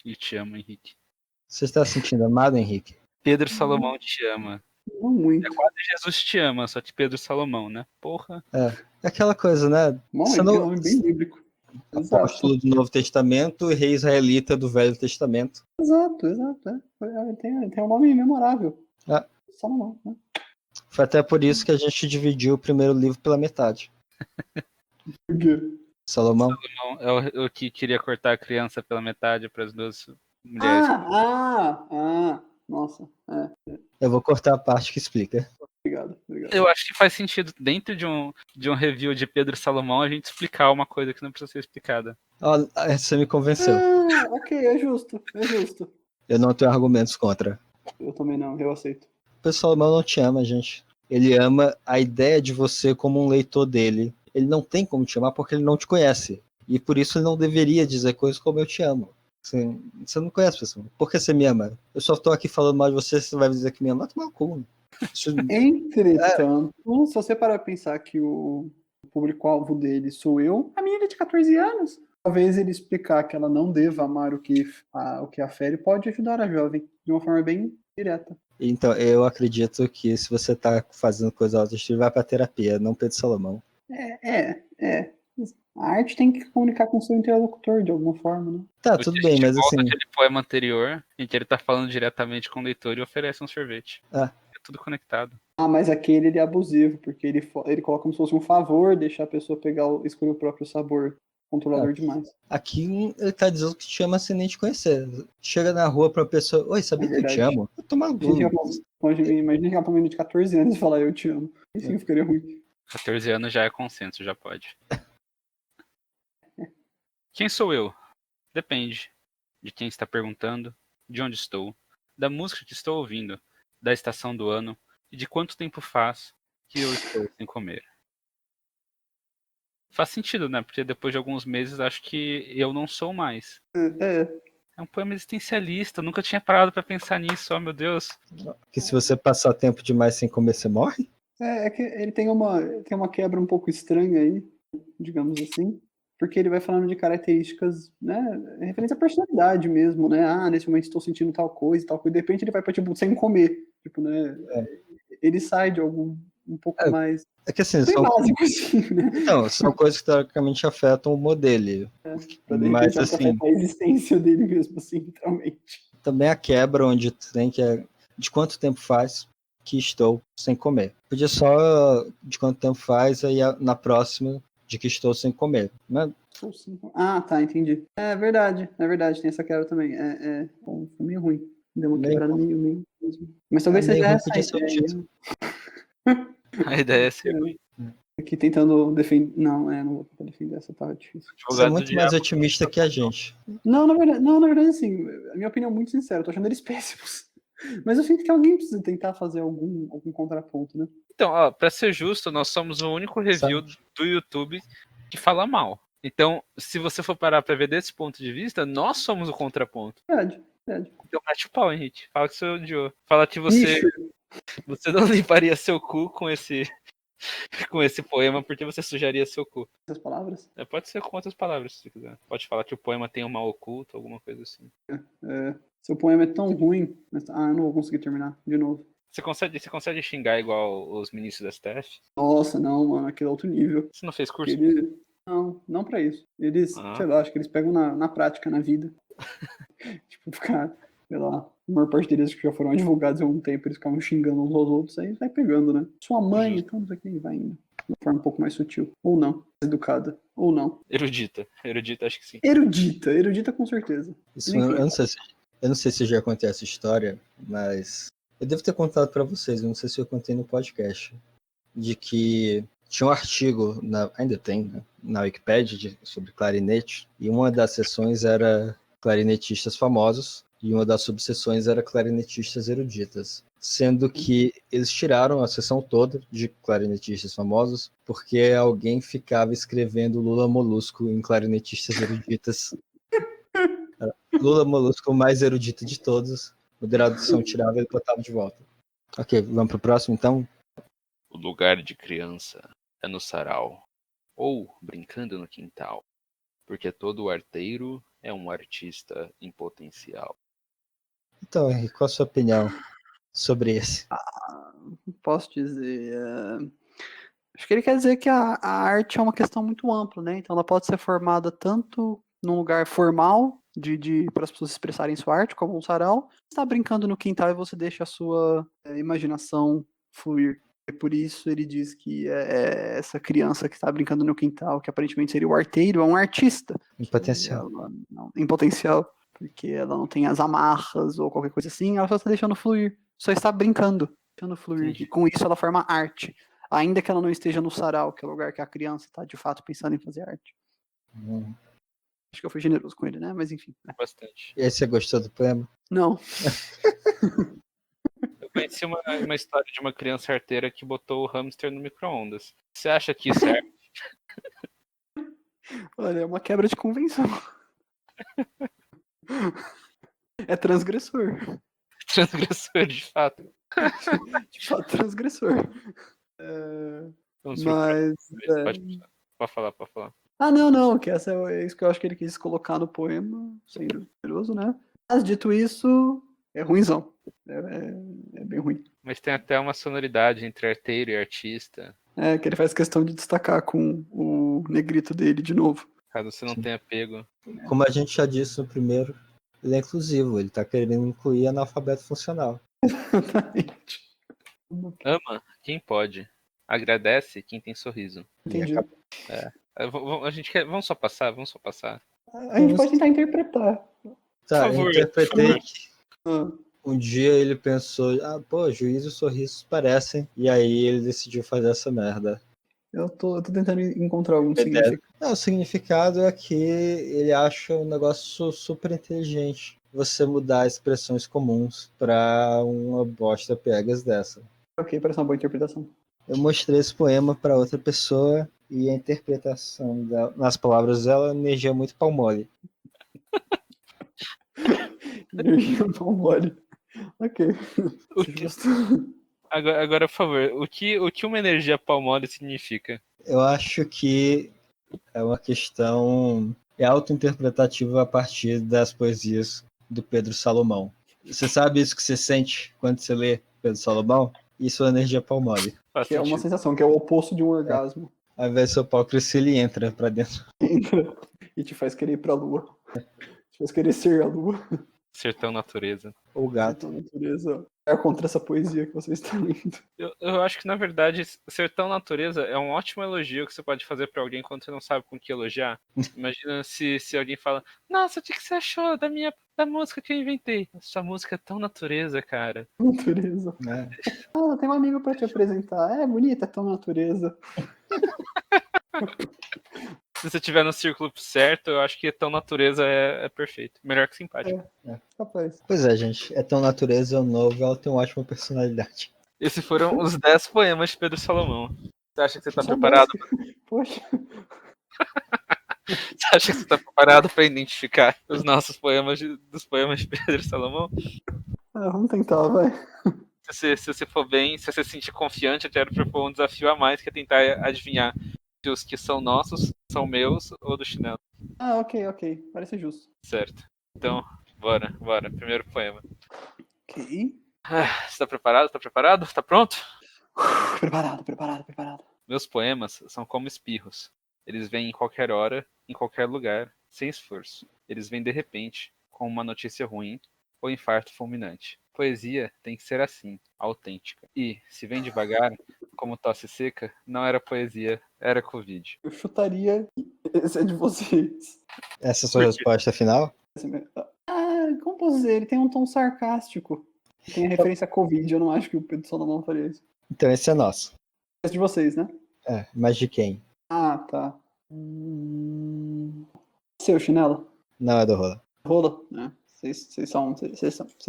E te amo, Henrique. Você está se sentindo amado, Henrique? Pedro Salomão te ama. Não muito. É quase Jesus te ama, só que Pedro Salomão, né? Porra. É aquela coisa, né? Bom, ele tem um nome bem bíblico. Apóstolo do Novo Testamento e rei israelita do Velho Testamento. Exato. Ele tem um nome memorável. Salomão, né? Foi até por isso que a gente dividiu o primeiro livro pela metade. Por quê? Salomão é o que queria cortar a criança pela metade para as 2 mulheres. Nossa. Eu vou cortar a parte que explica. Obrigado. Eu acho que faz sentido, dentro de um review de Pedro Salomão, a gente explicar uma coisa que não precisa ser explicada. Você me convenceu. Ok, é justo. Eu não tenho argumentos contra. Eu também não, eu aceito. O Pedro Salomão não te ama, gente. Ele ama a ideia de você como um leitor dele. Ele não tem como te amar porque ele não te conhece. E por isso ele não deveria dizer coisas como eu te amo. Você não conhece a pessoa. Por que você me ama? Eu só tô aqui falando mal de você vai dizer que me ama. Vai tomar o cu. Entretanto, se você parar pra pensar que o público-alvo dele sou eu, a menina de 14 anos, talvez ele explicar que ela não deva amar o que a fere pode ajudar a jovem de uma forma bem direta. Então, eu acredito que se você tá fazendo coisa autoestima, vai pra terapia, não Pedro Salomão. A arte tem que comunicar com o seu interlocutor de alguma forma, né? Tá, tudo bem, mas assim... aquele poema anterior, em que ele tá falando diretamente com o leitor e oferece um sorvete. É tudo conectado. Mas aquele ele é abusivo, porque ele coloca como se fosse um favor deixar a pessoa escolher o próprio sabor. Controlador demais. Aqui ele tá dizendo que te ama sem nem te conhecer. Chega na rua pra uma pessoa, oi, sabia que eu te amo? Eu tô maluco. Imagina que uma menina de 14 anos e falar eu te amo. Isso ficaria ruim. 14 anos já é consenso, já pode. Quem sou eu? Depende de quem está perguntando, de onde estou, da música que estou ouvindo, da estação do ano e de quanto tempo faz que eu estou sem comer. Faz sentido, né? Porque depois de alguns meses acho que eu não sou mais. É um poema existencialista, eu nunca tinha parado pra pensar nisso, oh meu Deus. Que se você passar tempo demais sem comer, você morre? É que ele tem uma quebra um pouco estranha aí, digamos assim. porque ele vai falando de características, né, referente à personalidade mesmo, né? Ah, nesse momento estou sentindo tal coisa, e de repente ele vai pra, tipo, sem comer, tipo, né? Ele sai de algo um pouco mais É que assim, bem básico, assim, né? Então, são coisas que teoricamente afetam o humor dele. Pra de Mas repente assim, afetar a existência dele mesmo, assim, literalmente. também a quebra onde tem que de quanto tempo faz que estou sem comer. Podia só de quanto tempo faz, aí na próxima de que estou sem comer. Né? Ah, tá, entendi. É verdade, tem essa quebra também. Bom, foi meio ruim. Deu uma quebrada meio mesmo. Mas talvez seja meio ruim, essa a podia ser o título. A ideia é ser aqui tentando defender. Não, não vou tentar defender essa, tá difícil. Você é muito mais otimista que a gente. Não, na verdade, assim, a minha opinião é muito sincera, eu tô achando eles péssimos. Mas eu sinto que alguém precisa tentar fazer algum contraponto, né? Então, ó, pra ser justo, nós somos o único review do YouTube que fala mal. Então, se você for parar pra ver desse ponto de vista, nós somos o contraponto. Verdade. Então, bate o pau, Henrique. Fala que você odiou. Fala que você não limparia seu cu com esse poema porque você sujaria seu cu. Essas palavras? Pode ser com outras palavras, se você quiser. Pode falar que o poema tem um mal oculto, alguma coisa assim. Seu poema é tão ruim, mas... eu não vou conseguir terminar de novo. Você consegue xingar igual os ministros da STF? Nossa, não, mano, aquele é outro nível. Você não fez curso? Não pra isso. Eles, sei lá, acho que eles pegam na prática, na vida. Tipo, ficar, sei lá, a maior parte deles que já foram advogados há algum tempo, eles ficavam xingando uns aos outros, aí vai pegando, né? Sua mãe, então, isso aqui vai indo. De uma forma um pouco mais sutil. Ou não. Educada. Ou não. Erudita, acho que sim. Erudita com certeza. Isso, eu não sei se já contei essa história, mas eu devo ter contado para vocês, eu não sei se eu contei no podcast, de que tinha um artigo, ainda tem, né, na Wikipedia sobre clarinete, e uma das seções era clarinetistas famosos, e uma das subseções era clarinetistas eruditas. Sendo que eles tiraram a seção toda de clarinetistas famosos, porque alguém ficava escrevendo Lula Molusco em clarinetistas eruditas. Lula Molusco, o mais erudito de todos. Moderação tirava e botava de volta. Ok, vamos pro próximo então? O lugar de criança é no sarau, ou brincando no quintal, porque todo arteiro é um artista em potencial. Então, Henrique, qual a sua opinião sobre esse? Posso dizer... Acho que ele quer dizer que a arte é uma questão muito ampla, né? Então ela pode ser formada tanto num lugar formal, para as pessoas expressarem sua arte, como um sarau. Você está brincando no quintal e você deixa a sua imaginação fluir. E por isso ele diz que essa criança que está brincando no quintal, que aparentemente seria o arteiro, é um artista. Em potencial. Em potencial, porque ela não tem as amarras ou qualquer coisa assim, ela só está deixando fluir. Só está brincando, deixando fluir. Entendi. E com isso ela forma arte. Ainda que ela não esteja no sarau, que é o lugar que a criança está de fato pensando em fazer arte. Acho que eu fui generoso com ele, né? Mas enfim. Bastante. E aí, você gostou do poema? Não. Eu conheci uma história de uma criança arteira que botou o hamster no micro-ondas. Você acha que isso é? Olha, é uma quebra de convenção. É transgressor. Transgressor, de fato. De fato, transgressor. Mas... Pode falar. Não, que essa é isso que eu acho que ele quis colocar no poema, sendo generoso, né? Mas dito isso, é ruimzão. É bem ruim. Mas tem até uma sonoridade entre arteiro e artista. Que ele faz questão de destacar com o negrito dele de novo. Caso você não tenha pego. Como a gente já disse no primeiro, ele é inclusivo, ele tá querendo incluir analfabeto funcional. Exatamente. Ama quem pode. Agradece quem tem sorriso. Entendi. Vamos só passar. A gente pode tentar interpretar. Tá, eu interpretei que um dia ele pensou, juízo e sorriso parecem, e aí ele decidiu fazer essa merda. Eu tô tentando encontrar algum significado. Não, o significado é que ele acha um negócio super inteligente você mudar expressões comuns pra uma bosta piegas dessa. Ok, parece uma boa interpretação. Eu mostrei esse poema pra outra pessoa e a interpretação dela, nas palavras dela, energia muito pau mole. Energia pau mole. Ok. Agora, por favor, o que uma energia pau mole significa? Eu acho que É uma questão auto-interpretativa a partir das poesias do Pedro Salomão. Você sabe isso que você sente quando você lê Pedro Salomão? Isso é energia palmole. Faz Que é uma sentido. sensação, que é o oposto de um orgasmo. Ao invés do seu pau crescer, ele entra pra dentro. Entra e te faz querer ir pra lua. Te faz querer ser a lua. Sertão natureza. Ou gato. Então, natureza é contra essa poesia que você está lendo. Eu acho que, na verdade, sertão natureza é um ótimo elogio que você pode fazer pra alguém quando você não sabe com que elogiar. Imagina se alguém fala, nossa, o que você achou da música que eu inventei? Essa música é tão natureza, cara. Natureza. Né? Ah, tem um amigo pra te apresentar. É bonita, é tão natureza. Se você estiver no círculo certo, eu acho que tão natureza é perfeito. Melhor que simpático. Capaz. Pois é, gente. É tão natureza, é um novo, ela tem uma ótima personalidade. Esses foram os 10 poemas de Pedro Salomão. Você acha que você tá Só preparado? 10. Poxa. Você acha que você tá preparado pra identificar os nossos poemas dos poemas de Pedro Salomão? Vamos tentar, vai. Se você for bem, se você se sentir confiante, eu quero propor um desafio a mais, que é tentar adivinhar se os que são nossos são meus ou do chinelo. Ok. Parece justo. Certo. Então, bora. Primeiro poema. Ok. Você tá preparado? Tá preparado? Tá pronto? Preparado. Meus poemas são como espirros. Eles vêm em qualquer hora, em qualquer lugar, sem esforço. Eles vêm de repente, com uma notícia ruim ou infarto fulminante. Poesia tem que ser assim, autêntica. E, se vem devagar, como tosse seca, não era poesia, era Covid. Eu chutaria esse é de vocês. Essa é a sua resposta final? Como posso dizer? Ele tem um tom sarcástico. Tem a referência a Covid, eu não acho que o Pedro Salomão faria isso. Então esse é nosso. Esse de vocês, né? É, mas de quem? Ah, tá. Seu chinelo? Não é do Rola. Rola, né? Vocês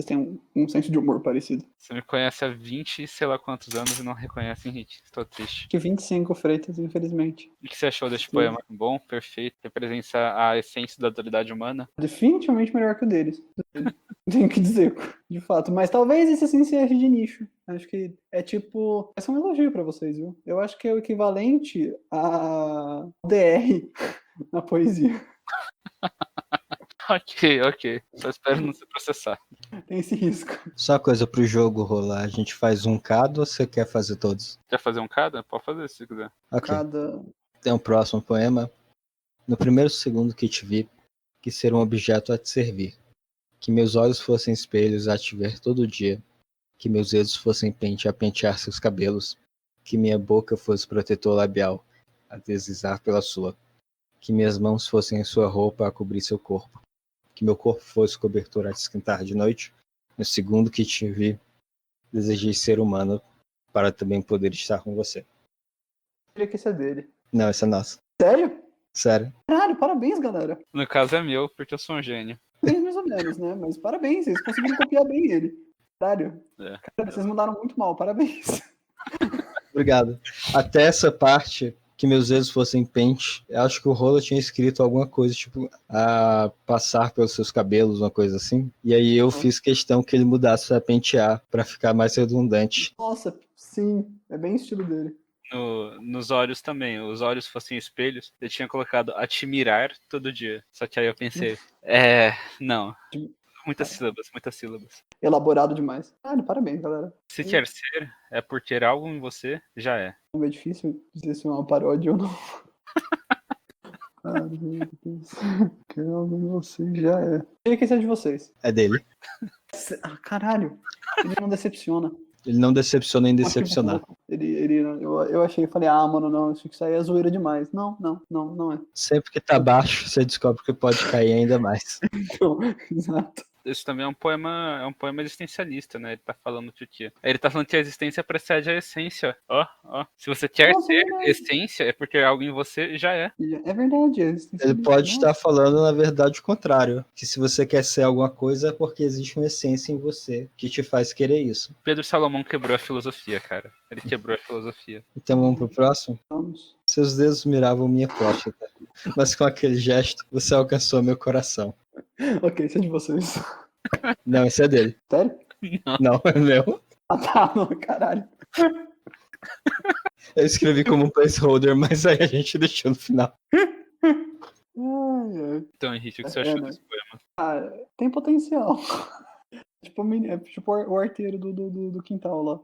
têm um senso de humor parecido. Você me conhece há 20 e sei lá quantos anos e não reconhece em hit. Estou triste. Que 25 Freitas, infelizmente. O que você achou deste poema? Bom, perfeito, representa a essência da dualidade humana? Definitivamente melhor que o deles. Tenho que dizer, de fato. Mas talvez esse assim seja de nicho. Acho que é tipo. Esse é um elogio pra vocês, viu? Eu acho que é o equivalente a DR na poesia. Ok. Só espero não ser processado. Tem esse risco. Só uma coisa pro jogo rolar. A gente faz um cada ou você quer fazer todos? Quer fazer um cada? Pode fazer se quiser. Ok. Cada. Tem um próximo poema. No primeiro segundo que te vi, quis ser um objeto a te servir. Que meus olhos fossem espelhos a te ver todo dia. Que meus dedos fossem pente a pentear seus cabelos. Que minha boca fosse protetor labial a deslizar pela sua. Que minhas mãos fossem sua roupa a cobrir seu corpo. Que meu corpo fosse cobertor a te esquentar de noite. No segundo que te vi, desejei ser humano para também poder estar com você. Eu queria que esse é dele. Não, esse é nosso. Sério? Sério. Caralho, parabéns, galera. No caso é meu, porque eu sou um gênio. Bem mais ou menos, né? Mas parabéns, vocês conseguiram copiar bem ele. Sério. É. Cara, vocês mandaram muito mal, parabéns. Obrigado. Até essa parte, que meus dedos fossem pente, eu acho que o Rola tinha escrito alguma coisa, tipo, a passar pelos seus cabelos, uma coisa assim. E aí eu fiz questão que ele mudasse pra pentear, pra ficar mais redundante. Nossa, sim. É bem estilo dele. Nos olhos também. Os olhos fossem espelhos, eu tinha colocado a te mirar todo dia. Só que aí eu pensei, não. Muitas sílabas. Elaborado demais. Parabéns, galera. Se quer ser, é por ter algo em você, já é. É difícil dizer se é uma paródia ou não. Que algo em você já é. Queria que esse é de vocês. É dele. Caralho. Ele não decepciona. Ele não decepciona em decepcionar. Eu achei, falei, mano, não, acho que isso aí é zoeira demais. Não é. Sempre que tá baixo, você descobre que pode cair ainda mais. Então, exato. Isso também é um poema existencialista, né? Ele tá falando de quê? Ele tá falando que a existência precede a essência. Ó. Se você quer ter essência, é porque algo em você já é. É verdade. Ele pode estar falando, na verdade, o contrário. Que se você quer ser alguma coisa, é porque existe uma essência em você que te faz querer isso. Pedro Salomão quebrou a filosofia, cara. Ele quebrou a filosofia. Então vamos pro próximo? Vamos. Seus dedos miravam minha próstata, mas com aquele gesto, você alcançou meu coração. Ok, esse é de vocês. Não, esse é dele. Sério? Não, é meu. Tá, não, caralho. Eu escrevi como um placeholder, mas aí a gente deixou no final. Então, Henrique, o que você achou desse poema? Tem potencial. É tipo o arteiro do quintal lá.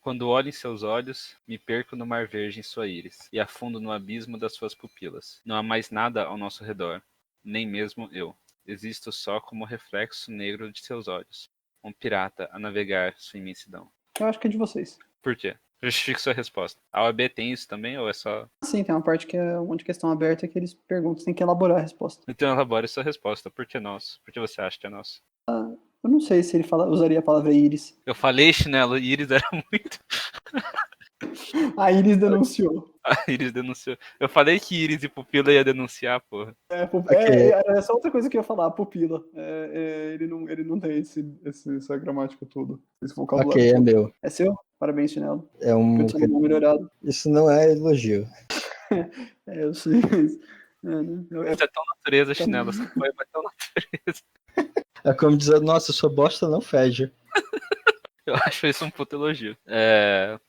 Quando olho em seus olhos, me perco no mar verde em sua íris, e afundo no abismo das suas pupilas. Não há mais nada ao nosso redor, nem mesmo eu. Existo só como reflexo negro de seus olhos. Um pirata a navegar sua imensidão. Eu acho que é de vocês. Por quê? Justifique sua resposta. A OAB tem isso também, ou é só... Sim, tem uma parte que é um monte de questão aberta que eles perguntam, você tem que elaborar a resposta. Então elabore sua resposta. Por que nosso? Por que você acha que é nosso? Eu não sei se ele usaria a palavra íris. Eu falei, chinelo, Iris era muito... A íris denunciou. A Iris denunciou. Eu falei que Iris e pupila ia denunciar, porra. É só outra coisa que eu ia falar, pupila. Ele não tem essa gramática toda, esse vocabulário. Ok, é meu. É seu? Parabéns, chinelo. É um... melhorado. Isso não é elogio. Eu sei. Isso é tão natureza, chinelo. Essa foi tão natureza. É como dizer, nossa, sua bosta não fede. Eu acho isso um puto elogio.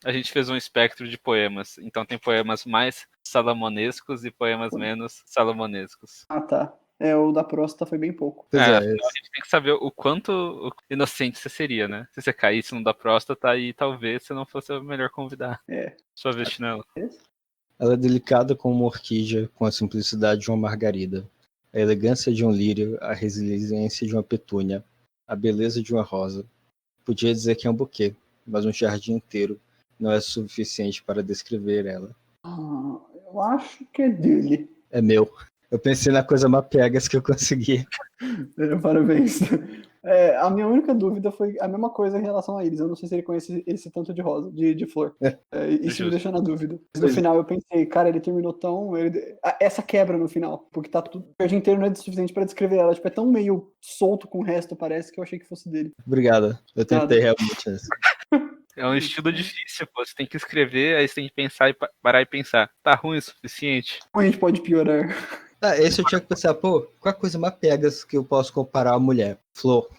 A gente fez um espectro de poemas. Então tem poemas mais salamonescos e poemas menos salamonescos. Ah, tá. O da próstata foi bem pouco. Pois Afinal, a gente tem que saber o quanto inocente você seria, né? Se você caísse no da próstata, aí talvez você não fosse o melhor convidado. Sua vez, chinelo. Ela é delicada como uma orquídea, com a simplicidade de uma margarida, a elegância de um lírio, a resiliência de uma petúnia, a beleza de uma rosa. Podia dizer que é um buquê, mas um jardim inteiro não é suficiente para descrever ela. Eu acho que é dele. É meu. Eu pensei na coisa mais pegas que eu consegui. Parabéns. A minha única dúvida foi a mesma coisa em relação a Iris. Eu não sei se ele conhece esse tanto de rosa, de flor. Isso me deixou na dúvida. No final eu pensei, cara, ele terminou tão... Essa quebra no final, porque tá tudo... O jardim inteiro não é suficiente pra descrever ela. Tipo, é tão meio solto com o resto, parece, que eu achei que fosse dele. Obrigado. Eu tentei realmente isso. É um estilo difícil, pô. Você tem que escrever, aí você tem que pensar e parar e pensar. Tá ruim o suficiente? Ou a gente pode piorar? Esse eu tinha que pensar, qual a coisa mais pegas que eu posso comparar a mulher? Flor.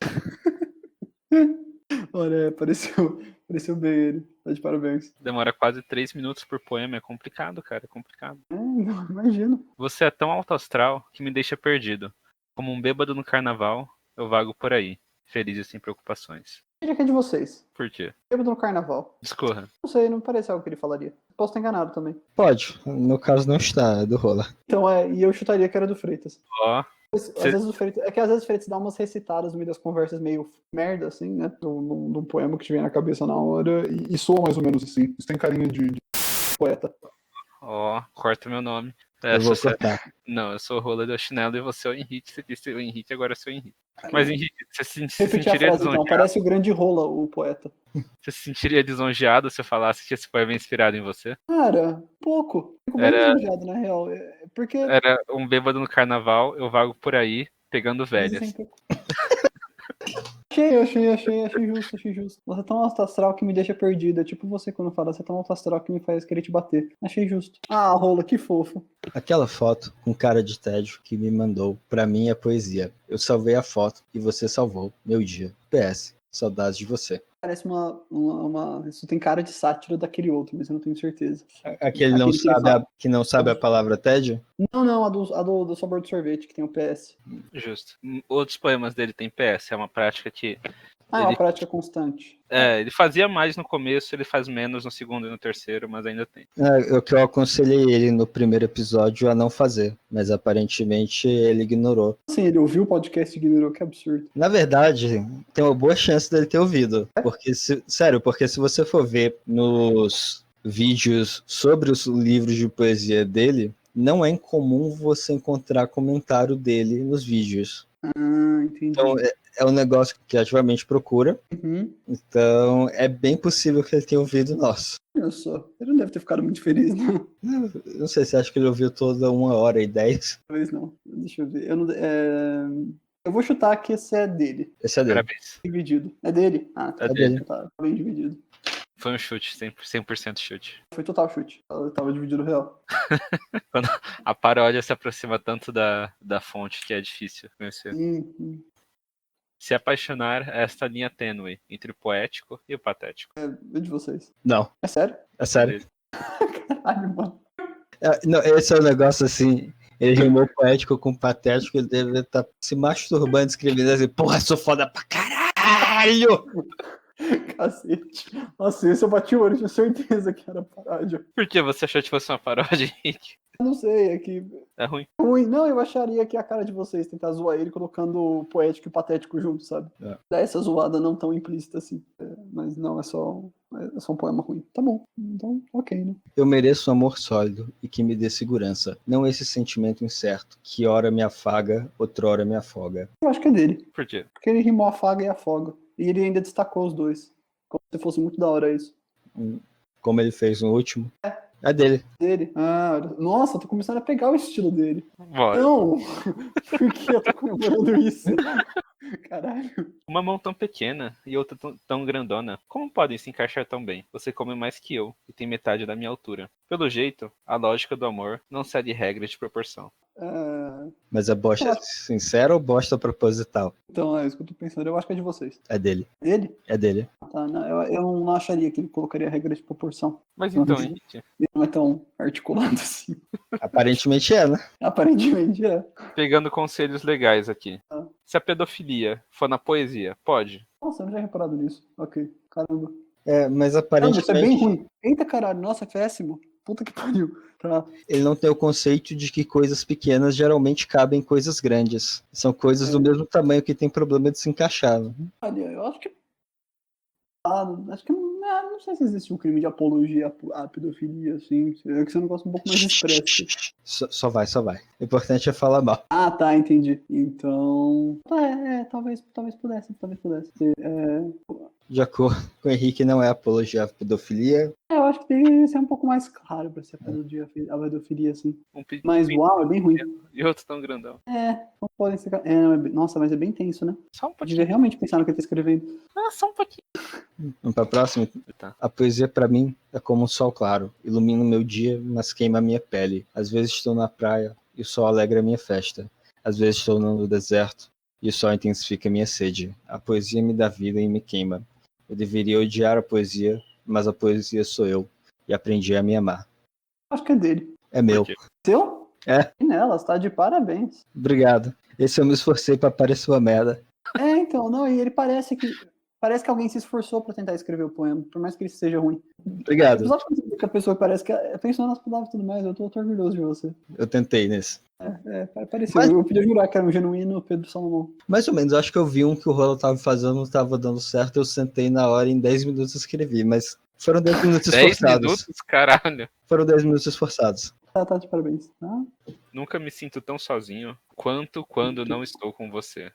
Olha, pareceu bem ele. Tá de parabéns. Demora quase 3 minutos por poema. É complicado, cara. É complicado. Não, imagino. Você é tão alto astral que me deixa perdido. Como um bêbado no carnaval, eu vago por aí, feliz e sem preocupações. Eu diria que é de vocês. Por quê? Bêbado no carnaval. Discorra. Não sei, não parece algo que ele falaria. Posso estar enganado também. Pode. No caso não está, é do Rola. Então, e eu chutaria que era do Freitas. Ó. Às vezes o Freitas, é que às vezes o Freitas dá umas recitadas no meio das conversas meio merda, assim, né? De um poema que te vem na cabeça na hora e soa mais ou menos assim. Isso tem carinha de poeta. Ó, corta meu nome. Eu vou cortar. Não, eu sou o Rola do Chinelo e você é o Henrique. Você disse o Henrique, agora eu sou o Henrique. Mas Henrique, você se Repetir a sentiria frase, lisonjeado? então. Parece o grande Rola, o poeta. Você se sentiria lisonjeado se eu falasse que esse poema é inspirado em você? Cara, pouco. Fico bem lisonjeado, na real. Porque... Era um bêbado no carnaval, eu vago por aí, pegando velhas. Achei justo. Você é tão alto astral que me deixa perdido. É tipo você quando fala, você é tão alto astral que me faz querer te bater. Achei justo. Ah, Rola, que fofo. Aquela foto com cara de tédio que me mandou, pra mim é poesia. Eu salvei a foto e você salvou meu dia. PS, saudades de você. Parece Isso tem cara de sátira daquele outro, mas eu não tenho certeza. Aquele que não sabe a palavra tédio? Não, a do sabor do sorvete, que tem o PS. Justo. Outros poemas dele tem PS, é uma prática que... É uma prática constante. Ele fazia mais no começo, ele faz menos no segundo e no terceiro, mas ainda tem. O que eu aconselhei ele no primeiro episódio a não fazer, mas aparentemente ele ignorou. Sim, ele ouviu o podcast e ignorou, que absurdo. Na verdade, tem uma boa chance dele ter ouvido. Porque se você for ver nos vídeos sobre os livros de poesia dele, não é incomum você encontrar comentário dele nos vídeos. Entendi. Então é um negócio que ativamente procura. Uhum. Então é bem possível que ele tenha ouvido nosso. Olha só, ele não deve ter ficado muito feliz, não. Não sei se acha que ele ouviu toda 1h10. Talvez não. Deixa eu ver. Eu vou chutar que esse é dele. Esse é dele. Parabéns. Dividido. É dele? Ah, tá. É dele. Tá bem dividido. Foi um chute, 100% chute. Foi total chute. Tava dividido real. Quando a paródia se aproxima tanto da fonte que é difícil conhecer. Se apaixonar é esta linha tênue entre o poético e o patético. É de vocês. Não. É sério? É sério. Caralho, mano. Não, esse é o negócio assim. Ele rimou poético com patético, ele deve estar se masturbando, escrevendo assim, porra, sou foda pra caralho! Cacete. Nossa, esse eu bati o olho, tinha certeza que era paródia. Por que você achou que fosse uma paródia, Henrique? Eu não sei, é que. É ruim. Ruim. Não, eu acharia que a cara de vocês tentar zoar ele colocando o poético e o patético junto, sabe? Dá essa zoada não tão implícita assim. Mas não, é só um poema ruim. Tá bom. Então, ok, né? Eu mereço um amor sólido e que me dê segurança, não esse sentimento incerto, que ora me afaga, outrora me afoga. Eu acho que é dele. Por quê? Porque ele rimou afaga e afoga. E ele ainda destacou os dois. Como se fosse muito da hora isso. Como ele fez no último. É dele. Dele? Ah, nossa, eu tô começando a pegar o estilo dele. Bora. Não! Por que eu tô comemorando isso? Caralho. Uma mão tão pequena e outra tão grandona. Como podem se encaixar tão bem? Você come mais que eu e tem metade da minha altura. Pelo jeito, a lógica do amor não segue regras de proporção. Mas é bosta sincera ou bosta proposital? Então, é isso que eu tô pensando. Eu acho que é de vocês. É dele. Dele? É dele. Tá, não, eu não acharia que ele colocaria regra de proporção. Mas então, Henrique, Ele não é tão articulado assim. Aparentemente é, né? Aparentemente é. pegando conselhos legais aqui. Ah. Se a pedofilia for na poesia, pode? Nossa, eu não tinha reparado nisso. Ok, caramba. Mas Caramba, aparentemente isso é bem ruim. Eita caralho, nossa, é péssimo. Puta que pariu. Tá. ele não tem o conceito de que coisas pequenas geralmente cabem em coisas grandes. São coisas do mesmo tamanho que tem problema de se encaixar. Né? Olha, eu acho que. Acho que não sei se existe um crime de apologia à pedofilia, assim. É que você não gosta um pouco mais expresso. Só vai. O importante é falar mal. Ah, tá, entendi. Então. Talvez pudesse. De acordo com o Henrique, não é apologia à pedofilia. Eu acho que tem que ser um pouco mais claro pra ser apologia à pedofilia, assim. Mas uau, é bem ruim. E outro tão grandão. Não podem ser. Nossa, mas é bem tenso, né? Só um Eu pouquinho. devia realmente pensar no que ele tá escrevendo. Só um pouquinho. Vamos pra próxima? Tá. A poesia para mim é como um sol claro. Ilumina o meu dia, mas queima a minha pele. Às vezes estou na praia e o sol alegra a minha festa. Às vezes estou no deserto e o sol intensifica a minha sede. A poesia me dá vida e me queima. Eu deveria odiar a poesia, mas a poesia sou eu. E aprendi a me amar. Acho que é dele. É meu. Seu? É. E nelas, tá de parabéns. Obrigado. Esse eu me esforcei pra parecer uma merda. Então, não, e ele parece que alguém se esforçou pra tentar escrever o poema, por mais que ele seja ruim. Obrigado. Apesar de que a pessoa parece que pensou nas palavras e tudo mais, eu tô orgulhoso de você. Eu tentei nesse. Pareceu. Eu podia jurar que era um genuíno Pedro Salomão. Mais ou menos, eu acho que eu vi um que o Rolo tava fazendo, não tava dando certo, eu sentei na hora e em 10 minutos escrevi, mas foram 10 minutos 10 esforçados. minutos? Caralho. Foram 10 minutos esforçados. Tá de parabéns. Nunca me sinto tão sozinho quanto quando não estou com você.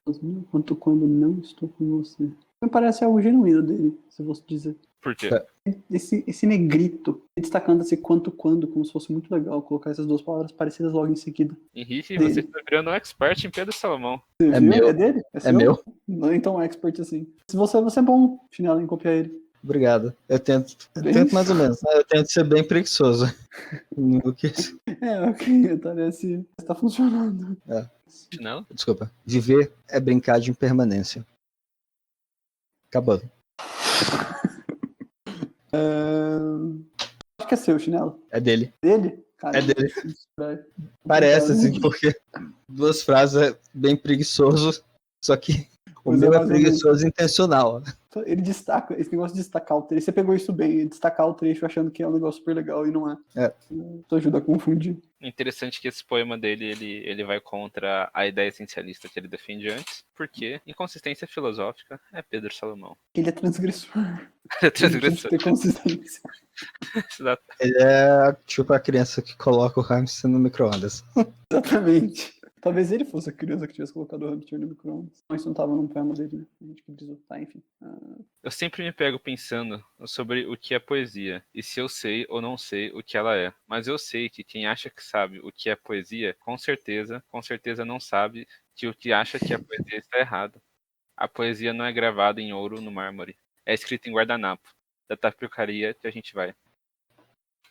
Quanto quando não estou com você. Me parece algo genuíno dele, se eu fosse dizer. Por quê? Esse negrito, destacando esse quanto quando, como se fosse muito legal colocar essas duas palavras parecidas logo em seguida. Henrique, você está virando um expert em Pedro Salomão. Você É viu? meu. É dele? É seu? meu. Não é então expert assim. Se você é bom, Chinelo, em copiar ele. Obrigado. Eu tento mais ou menos. Eu tento ser bem preguiçoso. Ok, parece que tá funcionando. Chinelo? Desculpa. Viver é brincar de impermanência. Acabou. Acho que é seu, Chinelo. É dele. Dele? Cara, É dele. Parece, assim, porque duas frases é bem preguiçoso, só que o Pois meu é mais ou menos. preguiçoso intencional. Ele destaca, esse negócio de destacar o trecho. Você pegou isso bem, destacar o trecho achando que é um negócio super legal e não é. Isso ajuda a confundir. Interessante que esse poema dele, ele vai contra a ideia essencialista que ele defende antes, porque inconsistência filosófica é Pedro Salomão. Ele é transgressor. É transgressor. Tem que ter consistência. Exato. Ele é tipo a criança que coloca o hamster no micro-ondas. Exatamente. Talvez ele fosse a criança que tivesse colocado o hamster no micro-ondas. Mas isso não tava num poema dele, né? A gente que brisou. Tá, enfim. Eu sempre me pego pensando sobre o que é poesia, e se eu sei ou não sei o que ela é. Mas eu sei que quem acha que sabe o que é poesia, com certeza não sabe que o que acha que é poesia está errado. A poesia não é gravada em ouro no mármore. É escrita em guardanapo. Da tapiocaria que a gente vai.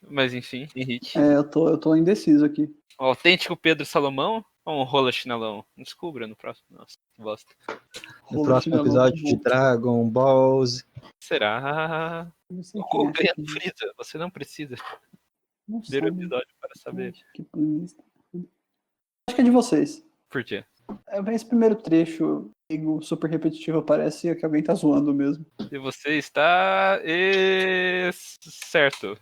Mas enfim, Henrique. Eu tô indeciso aqui. O autêntico Pedro Salomão ou um rola chinelão? Descubra no próximo. Nossa, que bosta. No próximo episódio de Dragon Ball Z. Será? Não sei O quem ganha acha do Freeza. Você não precisa. Não Primeiro sabe. episódio para saber. Que playlist. Acho que é de vocês. Por quê? Esse primeiro trecho, super repetitivo, parece que alguém tá zoando mesmo. E você está certo.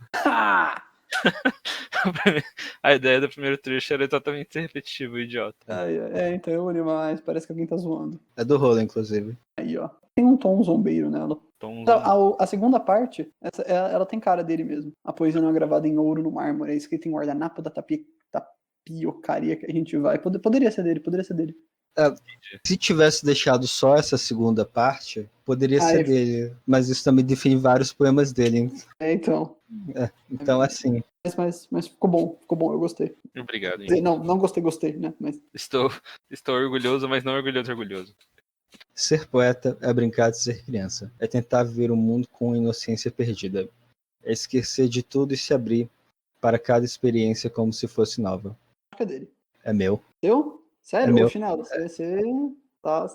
A ideia do primeiro trecho era exatamente ser repetitivo, idiota. Então eu olho mais, parece que alguém tá zoando. É do rolo, inclusive. Aí, ó. Tem um tom zombeiro nela. A segunda parte, ela tem cara dele mesmo. A poesia não é gravada em ouro no mármore, é escrita em guardanapo da tapiocaria que a gente vai. Poderia ser dele. Se tivesse deixado só essa segunda parte, poderia ser dele. Mas isso também define vários poemas dele. Então. Então, assim. Mas ficou bom, eu gostei. Obrigado. Não gostei, né? Mas... Estou orgulhoso, mas não orgulhoso. Ser poeta é brincar de ser criança. É tentar viver o mundo com inocência perdida. É esquecer de tudo e se abrir para cada experiência como se fosse nova. É dele. É meu. Eu? Sério? É meu. Chinelo, você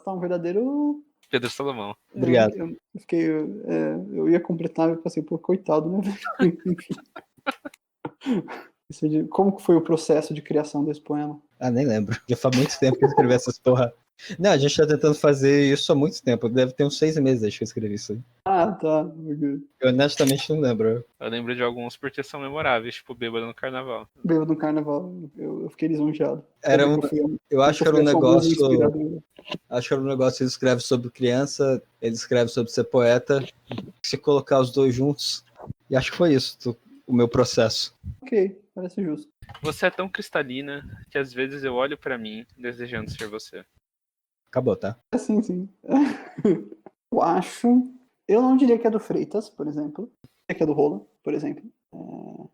tá um verdadeiro... Pedro Salomão. Obrigado. Eu ia completar, eu passei por coitado, né? Enfim. Como que foi o processo de criação desse poema? Nem lembro. Já faz muito tempo que eu escrevi essas porra. Não, a gente tá tentando fazer isso há muito tempo. Deve ter uns 6 meses desde que eu escrevi isso aí. Tá. Eu honestamente não lembro. Eu lembro de alguns porque são memoráveis, tipo Bêbado no Carnaval. Bêbado no Carnaval. Eu fiquei lisonjeado. Eu acho que era um negócio... Acho que era um negócio que ele escreve sobre criança, ele escreve sobre ser poeta. Se colocar os dois juntos... E acho que foi isso, o meu processo. Ok, parece justo. Você é tão cristalina que às vezes eu olho pra mim desejando ser você. Acabou, tá? Sim. Eu acho... Eu não diria que é do Freitas, por exemplo. É que é do Rola, por exemplo.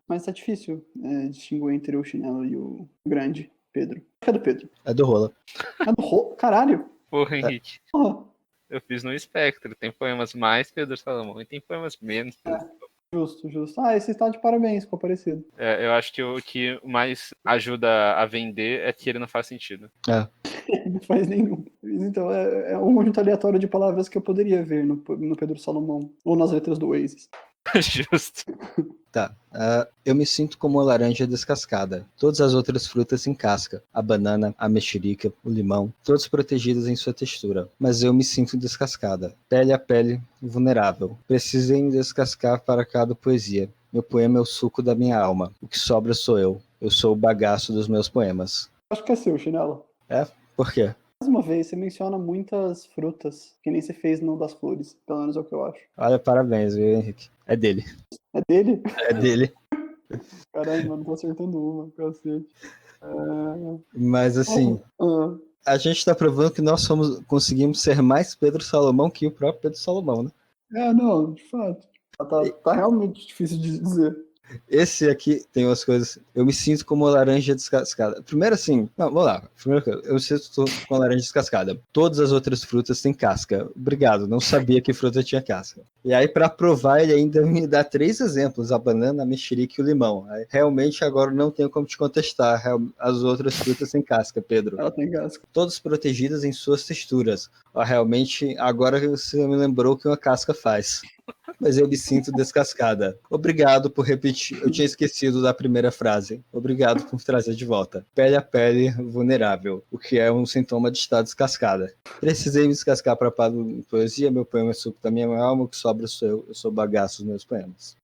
Mas tá difícil distinguir entre o Chinelo e o grande Pedro. Acho que é do Pedro. É do Rola. É do Rola? Caralho! Porra, Henrique. Porra. Eu fiz no espectro. Tem poemas mais Pedro Salomão e tem poemas menos Pedro Salomão. Justo. Esse está de parabéns, ficou parecido. Eu acho que o que mais ajuda a vender é que ele não faz sentido. Não faz nenhum. Então, é um conjunto aleatório de palavras que eu poderia ver no Pedro Salomão, ou nas letras do Oasis. Justo. Tá. Eu me sinto como uma laranja descascada. Todas as outras frutas em casca. A banana, a mexerica, o limão, todas protegidas em sua textura. Mas eu me sinto descascada. Pele a pele, vulnerável. Precisei me descascar para cada poesia. Meu poema é o suco da minha alma. O que sobra sou eu. Eu sou o bagaço dos meus poemas. Acho que é seu, Chinelo. Por quê? Mais uma vez, você menciona muitas frutas, que nem você fez no das flores. Pelo menos é o que eu acho. Olha, parabéns, viu, Henrique? É dele. É dele? É dele. Caralho, mano, tô acertando uma, cacete. Mas assim, a gente tá provando que nós conseguimos ser mais Pedro Salomão que o próprio Pedro Salomão, né? Não, de fato. Tá realmente difícil de dizer. Esse aqui tem umas coisas. Eu me sinto como uma laranja descascada. Primeiro assim, vamos lá. Primeiro, eu me sinto com uma laranja descascada. Todas as outras frutas têm casca. Obrigado, não sabia que fruta tinha casca. E aí, para provar, ele ainda me dá 3 exemplos: a banana, a mexerica e o limão. Aí, realmente, agora não tenho como te contestar. As outras frutas têm casca, Pedro. Ela tem casca. Todas protegidas em suas texturas. Realmente, agora você me lembrou o que uma casca faz. Mas eu me sinto descascada. Obrigado por repetir. Eu tinha esquecido da primeira frase. Obrigado por trazer de volta. Pele a pele, vulnerável, o que é um sintoma de estar descascada. Precisei me descascar para a poesia. Meu poema é suco da minha alma, o que sobra sou eu. Eu sou bagaço dos meus poemas.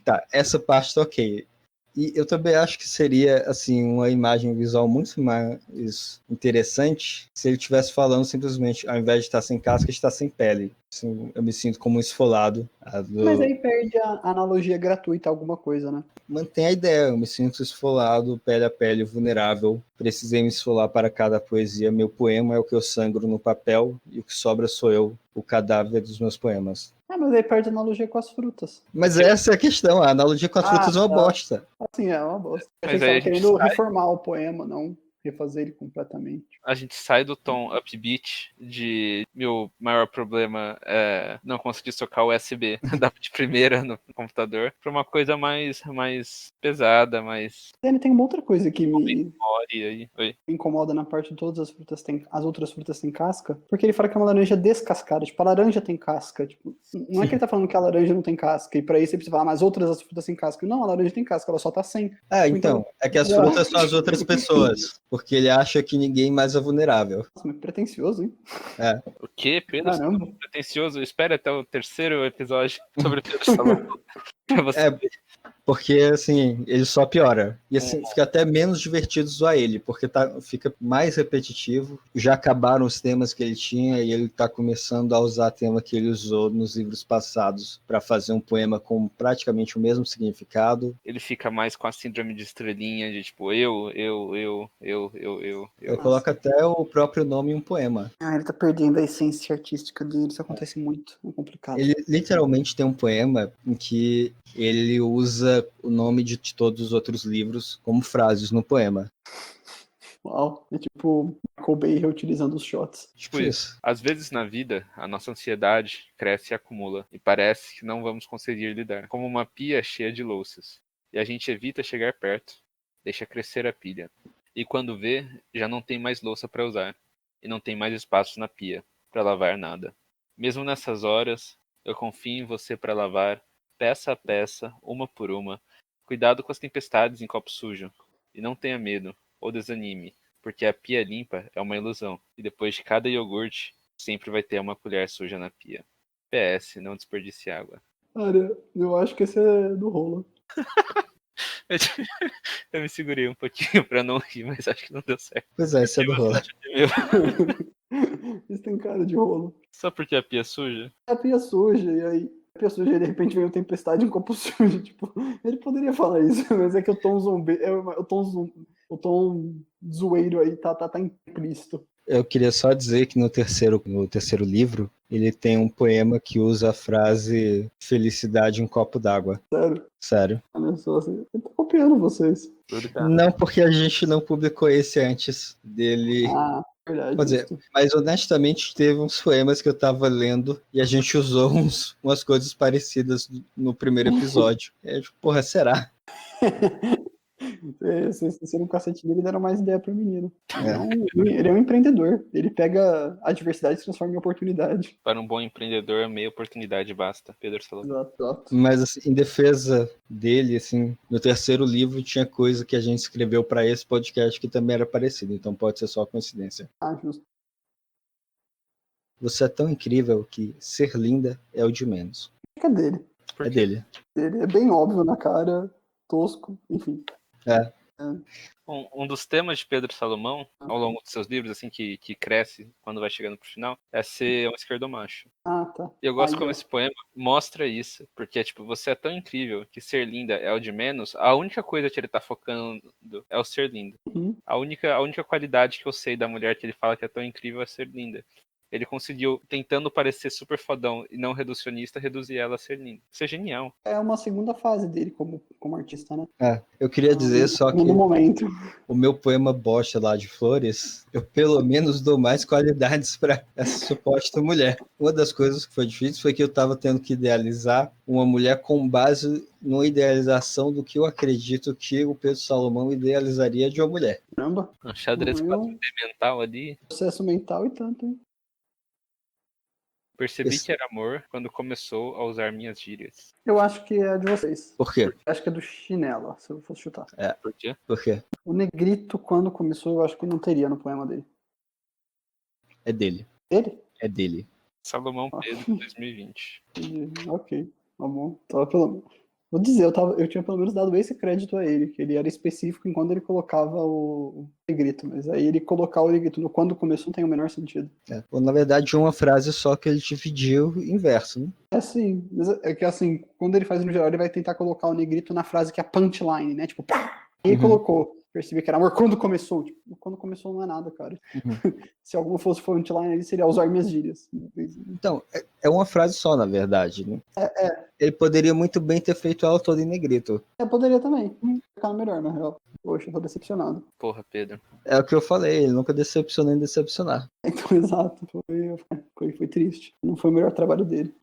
Tá, essa parte tá ok. E eu também acho que seria, assim, uma imagem visual muito mais interessante se ele estivesse falando simplesmente, ao invés de estar sem casca, estar sem pele. Assim, eu me sinto como um esfolado. Mas aí perde a analogia gratuita a alguma coisa, né? Mantém a ideia, eu me sinto esfolado, pele a pele, vulnerável. Precisei me esfolar para cada poesia. Meu poema é o que eu sangro no papel e o que sobra sou eu, o cadáver dos meus poemas. Mas aí perde a analogia com as frutas. Mas essa é a questão, a analogia com as frutas é uma bosta. Assim, é uma bosta. Mas Achei que aí você tava querendo reformar o poema, não refazer ele completamente. A gente sai do tom upbeat de meu maior problema é não conseguir socar o USB de primeira no computador pra uma coisa mais pesada, mais Ele tem uma outra coisa que me memória aí. Oi. incomoda na parte de todas as frutas as outras frutas têm casca, porque ele fala que é uma laranja descascada, tipo, a laranja tem casca, tipo, não é que ele tá falando que a laranja não tem casca, e pra isso ele precisa falar, mas outras as frutas têm casca. Não, a laranja tem casca, ela só tá sem. Então, é que as frutas são as outras pessoas, porque ele acha que ninguém mais é vulnerável. Nossa, muito pretencioso, hein? O quê, Pedro? Caramba. Pretencioso? Espera até o terceiro episódio sobre Pedro Salomão pra você ver. Porque, assim, ele só piora. E, assim, fica até menos divertido zoar ele, porque fica mais repetitivo. Já acabaram os temas que ele tinha e ele tá começando a usar tema que ele usou nos livros passados para fazer um poema com praticamente o mesmo significado. Ele fica mais com a síndrome de estrelinha, de tipo, eu. Ele coloca até o próprio nome em um poema. Ele tá perdendo a essência artística dele, isso acontece muito, é complicado. Ele literalmente tem um poema em que ele usa o nome de todos os outros livros como frases no poema. Uau, é tipo Michael Bay reutilizando os shots. Tipo isso. Às vezes na vida, a nossa ansiedade cresce e acumula, e parece que não vamos conseguir lidar. Como uma pia cheia de louças. E a gente evita chegar perto, deixa crescer a pilha. E quando vê, já não tem mais louça para usar, e não tem mais espaço na pia para lavar nada. Mesmo nessas horas, eu confio em você para lavar, peça a peça, uma por uma. Cuidado com as tempestades em copo sujo. E não tenha medo, ou desanime, porque a pia limpa é uma ilusão. E depois de cada iogurte, sempre vai ter uma colher suja na pia. PS, não desperdice água. Cara, eu acho que esse é do rolo. Eu me segurei um pouquinho pra não rir, mas acho que não deu certo. Pois é, esse é do rolo. Isso tem cara de rolo. Só porque a pia é suja? A pia suja, e aí a pia suja, e de repente vem uma tempestade em copo sujo. Tipo, ele poderia falar isso, mas é que o tom zumbi, o tom zoeiro aí tá implícito. Eu queria só dizer que no terceiro livro, ele tem um poema que usa a frase felicidade em copo d'água. Sério. Olha só, assim, eu tô copiando vocês. Não, porque a gente não publicou esse antes dele. Ah, verdade. Quer dizer, mas honestamente teve uns poemas que eu tava lendo e a gente usou umas coisas parecidas no primeiro episódio. Porra, será? Se no cacete dele, deram mais ideia pro menino. Ele é um empreendedor. Ele pega a adversidade e transforma em oportunidade. Para um bom empreendedor, meia oportunidade basta. Pedro Salomão. Exato. Mas assim, em defesa dele, assim, no terceiro livro tinha coisa que a gente escreveu para esse podcast que também era parecido, então pode ser só coincidência. Justo. Você é tão incrível que ser linda é o de menos. É dele. É dele. Ele é bem óbvio na cara, tosco, enfim. Um dos temas de Pedro Salomão, ao longo dos seus livros, assim, que cresce quando vai chegando pro final, é ser um esquerdomacho. Tá. E eu gosto como esse poema mostra isso, porque, tipo, você é tão incrível que ser linda é o de menos, a única coisa que ele tá focando é o ser linda. A única qualidade que eu sei da mulher que ele fala que é tão incrível é ser linda. Ele conseguiu, tentando parecer super fodão e não reducionista, reduzir ela a ser linda. Isso é genial. É uma segunda fase dele como artista, né? Eu queria dizer só que no momento. O meu poema bosta lá de flores, eu pelo menos dou mais qualidades para essa suposta mulher. Uma das coisas que foi difícil foi que eu estava tendo que idealizar uma mulher com base numa idealização do que eu acredito que o Pedro Salomão idealizaria de uma mulher. Caramba. Um xadrez 4D mental ali. Processo mental e tanto, hein? Percebi que era amor quando começou a usar minhas gírias. Eu acho que é de vocês. Por quê? Acho que é do Chinelo, se eu fosse chutar. Por quê? Por quê? O Negrito, quando começou, eu acho que não teria no poema dele. É dele. Ele? É dele. Salomão Pedro, 2020. Ok, tá bom. Vou dizer, eu tinha pelo menos dado esse crédito a ele, que ele era específico em quando ele colocava o negrito, mas aí ele colocar o negrito no quando começou não tem o menor sentido. Ou, na verdade, uma frase só que ele dividiu em verso, né? Sim, mas é que assim, quando ele faz no geral, ele vai tentar colocar o negrito na frase que é punchline, né? Tipo, pá! E ele colocou. percebi que era amor quando começou. Tipo, quando começou não é nada, cara. Se alguma fosse frontline, ele seria usar minhas gírias. Então, é uma frase só, na verdade, né? Ele poderia muito bem ter feito ela toda em negrito. Eu poderia também. Ficar melhor, na real. Poxa, eu tô decepcionado. Porra, Pedro. É o que eu falei, ele nunca decepcionou em decepcionar. Então, exato. Foi triste. Não foi o melhor trabalho dele.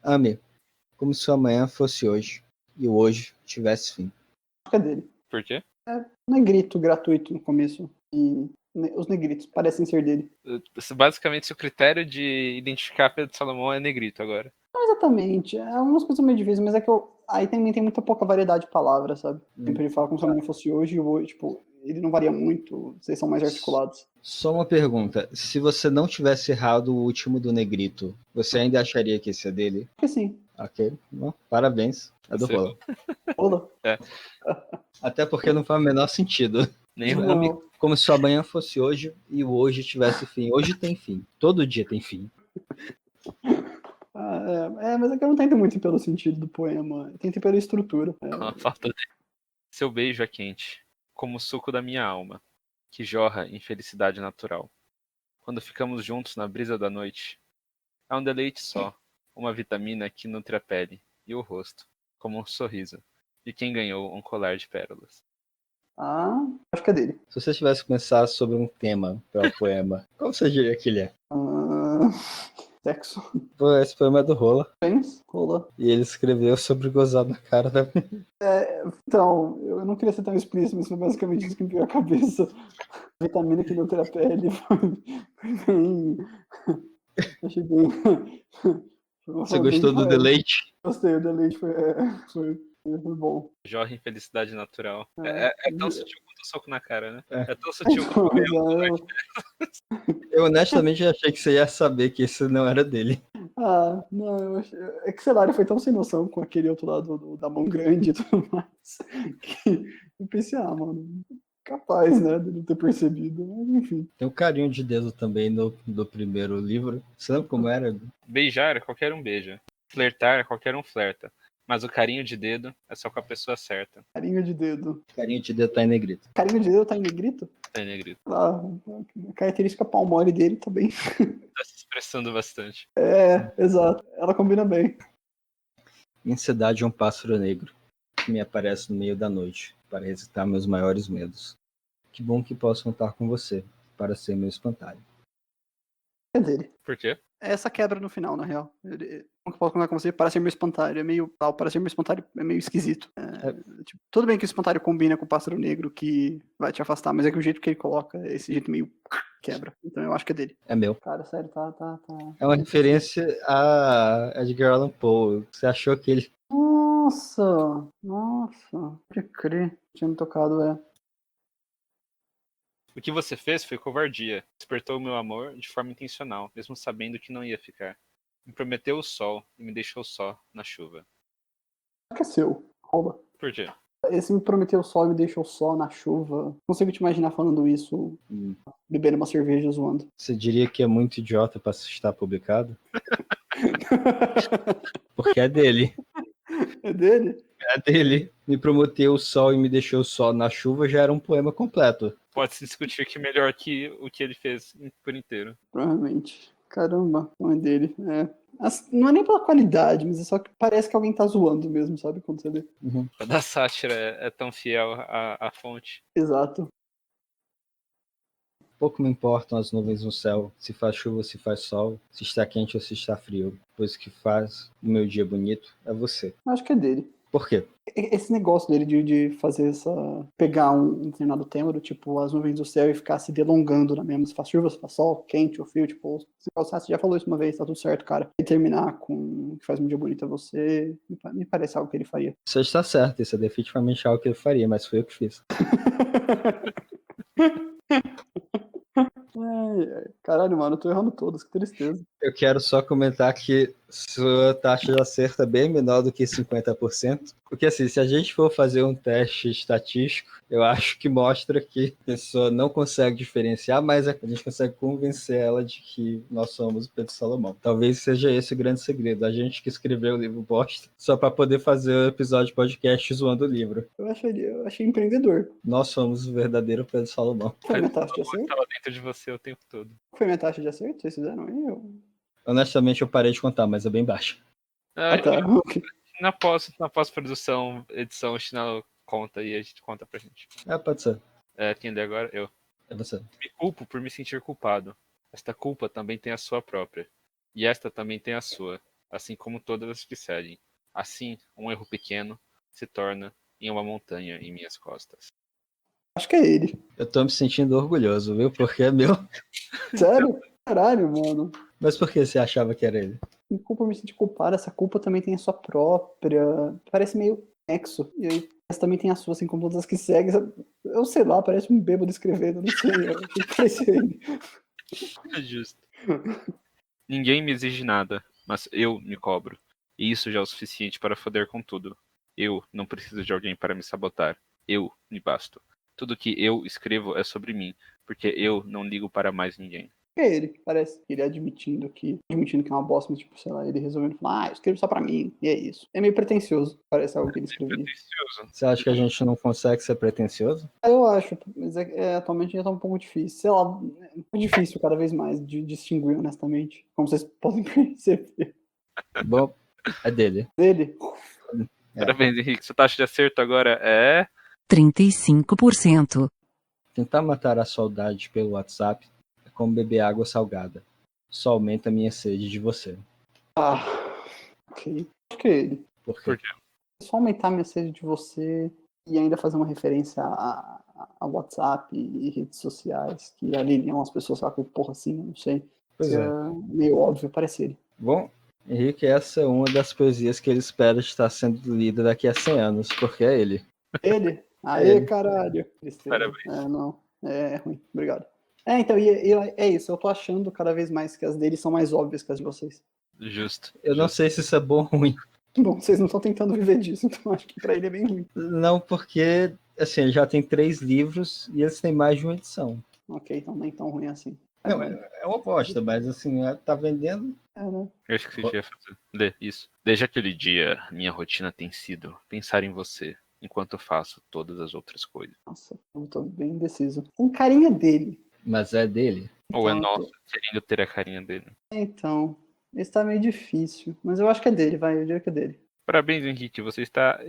Ame, como se o amanhã fosse hoje, e o hoje tivesse fim. Acho que é dele. Por quê? Negrito gratuito no começo. E os negritos parecem ser dele. Basicamente, seu critério de identificar Pedro Salomão é negrito agora. Não exatamente. É umas coisas meio difíceis, mas é que aí também tem muita pouca variedade de palavras, sabe? Sempre ele fala como se amanhã fosse hoje e o hoje, tipo, ele não varia muito, vocês são mais articulados. Só uma pergunta, se você não tivesse errado o último do negrito, você ainda acharia que esse é dele? Acho que sim. Ok, bom, parabéns, é do Rola. Rola? É. Até porque não faz o menor sentido. Nem Não. Como se o amanhã fosse hoje e o hoje tivesse fim. Hoje tem fim, todo dia tem fim. Mas é que eu não tento muito pelo sentido do poema, eu tento pela estrutura. A falta dele. Seu beijo é quente, como o suco da minha alma, que jorra em felicidade natural. Quando ficamos juntos na brisa da noite, é um deleite só, uma vitamina que nutre a pele e o rosto, como um sorriso, de quem ganhou um colar de pérolas. Acho que é dele. Se você tivesse que pensar sobre um tema para o poema, qual você diria que ele é? Sexo. Pô, esse poema é do Rola. Rola. E ele escreveu sobre gozar na cara da... Então, eu não queria ser tão explícito, mas foi basicamente isso que me veio à cabeça. A vitamina que nutre a pele foi bem... Achei bem... Você gostou do deleite? Gostei, o deleite foi bom. Jorra em felicidade natural. É tão sutil quanto o soco na cara, né? É tão sutil Então, quanto Eu honestamente achei que você ia saber que esse não era dele. não, eu achei... É que, sei lá, ele foi tão sem noção com aquele outro lado da mão grande e tudo mais, que eu pensei, mano, capaz, né, de não ter percebido, mas enfim. Tem um carinho de dedo também do primeiro livro. Você lembra como era? Beijar, qualquer um beija. Flertar, qualquer um flerta. Mas o carinho de dedo é só com a pessoa certa. Carinho de dedo. Carinho de dedo tá em negrito. Carinho de dedo tá em negrito? Tá em negrito. A característica palmole dele também. Tá se expressando bastante. Exato. Ela combina bem. Em cidade um pássaro negro, que me aparece no meio da noite, para recitar meus maiores medos. Que bom que posso contar com você, para ser meu espantalho. É dele. Por quê? É essa quebra no final, na real. Como que eu posso contar com você para ser meu espantalho? É meio... Para ser meu espantalho é meio esquisito. Tipo, tudo bem que o espantalho combina com o pássaro negro que vai te afastar, mas é que o jeito que ele coloca é esse jeito meio quebra. Então eu acho que é dele. É meu. Cara, sério, tá. É uma referência a Edgar Allan Poe. Você achou que ele... Nossa. Pode crer. Tinha me tocado, O que você fez foi covardia. Despertou o meu amor de forma intencional, mesmo sabendo que não ia ficar. Me prometeu o sol e me deixou só na chuva. Acho que é seu. Rouba. Por quê? Esse me prometeu o sol e me deixou só na chuva. Consigo te imaginar falando isso, bebendo uma cerveja, zoando. Você diria que é muito idiota para estar publicado? Porque é dele. É dele? É dele. Me prometeu o sol e me deixou só na chuva já era um poema completo. Pode-se discutir que melhor que o que ele fez por inteiro. Provavelmente. Caramba, não é dele. Não é nem pela qualidade, mas é só que parece que alguém tá zoando mesmo, sabe? Quando você lê. Quando a sátira é tão fiel à fonte. Exato. Pouco me importam as nuvens no céu, se faz chuva ou se faz sol, se está quente ou se está frio, pois o que faz o meu dia bonito é você. Acho que é dele. Por quê? Esse negócio dele de fazer pegar um determinado tema do tipo as nuvens do céu e ficar se delongando na mesma, se faz chuva, se faz sol, quente ou frio, tipo, você já falou isso uma vez, tá tudo certo, cara. E terminar com o que faz um dia bonito a você, me parece algo que ele faria. Você está certo, isso é definitivamente algo que eu faria, mas foi eu que fiz. Caralho, mano, eu tô errando todas, que tristeza. Eu quero só comentar que Sua taxa de acerto é bem menor do que 50%. Porque assim, se a gente for fazer um teste estatístico, eu acho que mostra que a pessoa não consegue diferenciar, mas a gente consegue convencer ela de que nós somos o Pedro Salomão. Talvez seja esse o grande segredo. A gente que escreveu o livro bosta, só para poder fazer o episódio de podcast zoando o livro. Eu achei empreendedor. Nós somos o verdadeiro Pedro Salomão. Foi minha taxa de acerto? Tava dentro de você o tempo todo. Foi minha taxa de acerto? Vocês fizeram aí? Honestamente, eu parei de contar, mas é bem baixo. Ah, tá. Ok. Na pós-produção, edição, o Chinelo conta e a gente conta pra gente. Pode ser. Quem lê agora? Eu. É você. Me culpo por me sentir culpado. Esta culpa também tem a sua própria. E esta também tem a sua, assim como todas as que seguem. Assim, um erro pequeno se torna em uma montanha em minhas costas. Acho que é ele. Eu tô me sentindo orgulhoso, viu? Porque é meu. Sério? Caralho, mano. Mas por que você achava que era ele? Me culpa me sentir culpado. Essa culpa também tem a sua própria. Parece meio nexo. E aí, essa também tem a sua, assim como todas as que seguem. Eu sei lá, parece um bêbado escrevendo. Não sei. Eu achei que parecia ele. É justo. Ninguém me exige nada, mas eu me cobro. E isso já é o suficiente para foder com tudo. Eu não preciso de alguém para me sabotar. Eu me basto. Tudo que eu escrevo é sobre mim, porque eu não ligo para mais ninguém. É ele, parece. Ele admitindo que é uma bosta, mas tipo, sei lá, ele resolvendo falar, eu escrevo só pra mim, e é isso. É meio pretencioso, parece algo que ele escreveria. Você acha que a gente não consegue ser pretencioso? Eu acho, mas atualmente já tá um pouco difícil. Sei lá, é um pouco difícil cada vez mais de distinguir, honestamente. Como vocês podem perceber. Bom, é dele. Dele, Parabéns, Henrique. Sua taxa de acerto agora é 35%. Tentar matar a saudade pelo WhatsApp é como beber água salgada. Só aumenta a minha sede de você. ok. Acho que é ele. Por quê? Por quê? Só aumentar a minha sede de você e ainda fazer uma referência a WhatsApp e redes sociais que alienem as pessoas, sabe? Porra, assim, eu não sei. Pois Isso é. meio óbvio, parece ele. Bom, Henrique, essa é uma das poesias que ele espera estar sendo lida daqui a 100 anos, porque é ele. Ele? Aê, Ele. caralho. Tristeza. Parabéns. Não. É ruim. Obrigado. Então, e é isso. Eu tô achando cada vez mais que as dele são mais óbvias que as de vocês. Justo. Eu não sei se isso é bom ou ruim. Bom, vocês não estão tentando viver disso, então acho que pra ele é bem ruim. Não, porque assim, ele já tem 3 livros e eles têm mais de uma edição. Ok, então nem tão ruim assim. Não, é uma bosta, mas assim, tá vendendo. Né? Eu acho que você ia fazer. Lê isso. Desde aquele dia, minha rotina tem sido pensar em você, enquanto eu faço todas as outras coisas. Nossa, eu tô bem indeciso. Com carinha dele. Mas é dele. Ou é Então, nosso, querendo ter a carinha dele. Então, esse tá meio difícil. Mas eu acho que é dele, vai. Eu diria que é dele. Parabéns, Henrique. Você está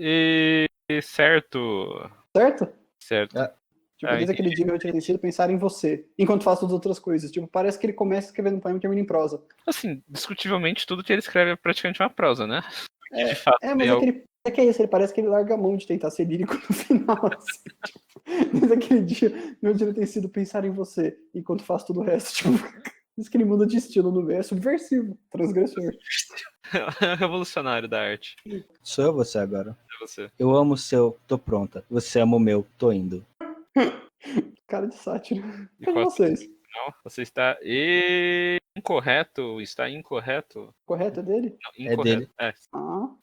certo. Certo? Certo. É. Tipo, desde aquele dia eu tinha sido pensar em você, enquanto faço todas as outras coisas. Tipo, parece que ele começa escrevendo um poema e termina em prosa. Assim, discutivelmente, tudo que ele escreve é praticamente uma prosa, né? Porque, de fato, mas é que é isso, ele parece que ele larga a mão de tentar ser lírico no final, assim, tipo, desde aquele dia, meu dia tem sido pensar em você, enquanto faço tudo o resto, tipo, diz que ele muda de estilo no meio, é subversivo, transgressor. É revolucionário da arte. Sou eu ou você agora? É você. Eu amo o seu, tô pronta. Você ama o meu, tô indo. Cara de sátira. E Cadê qual vocês? Não, você está incorreto. Está incorreto. Correto é dele? Não, É incorreto. dele.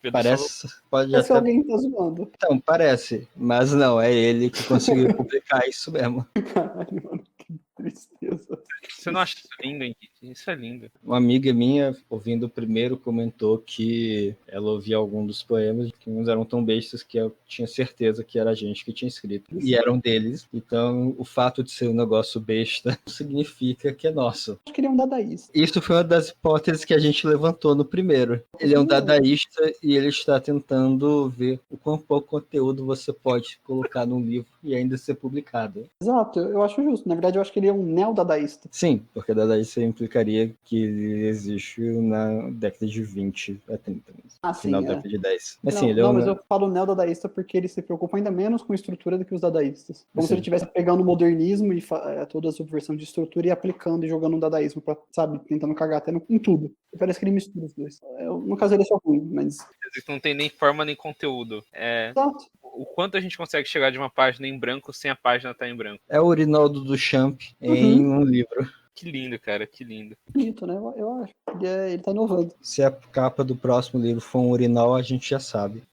Pedro Parece. Pode Parece que até. alguém tá zoando. Não, parece. Mas não, é ele que conseguiu publicar isso mesmo. Caralho, mano, que tristeza. Você não acha isso lindo, Henrique? Isso é lindo. Uma amiga minha, ouvindo o primeiro, comentou que ela ouvia algum dos poemas, que uns eram tão bestas que eu tinha certeza que era a gente que tinha escrito. E eram deles. Então, o fato de ser um negócio besta significa que é nosso. Acho que ele é um dadaísta. Isso foi uma das hipóteses que a gente levantou no primeiro. Ele é um dadaísta e ele está tentando ver o quão pouco conteúdo você pode colocar num livro e ainda ser publicado. Exato, eu acho justo. Na verdade, eu acho que ele é um neo-dadaísta. Sim, porque dadaísta implicaria que ele existe na década de 20 a 30. Final da década de 10. Mas, sim, ele é mas eu falo neo-dadaísta porque ele se preocupa ainda menos com estrutura do que os dadaístas. Como se ele estivesse pegando o modernismo e toda a subversão de estrutura e aplicando e jogando um dadaísmo pra, sabe, tentando cagar até em tudo. Parece que ele mistura os dois. No caso, ele é só ruim, mas... Não tem nem forma nem conteúdo. Exato. O quanto a gente consegue chegar de uma página em branco sem a página estar em branco. É o Rinaldo Duchamp em um livro. Que lindo, cara, que lindo. Bonito, né? Eu acho. Ele tá inovando. Se a capa do próximo livro for um urinol, a gente já sabe.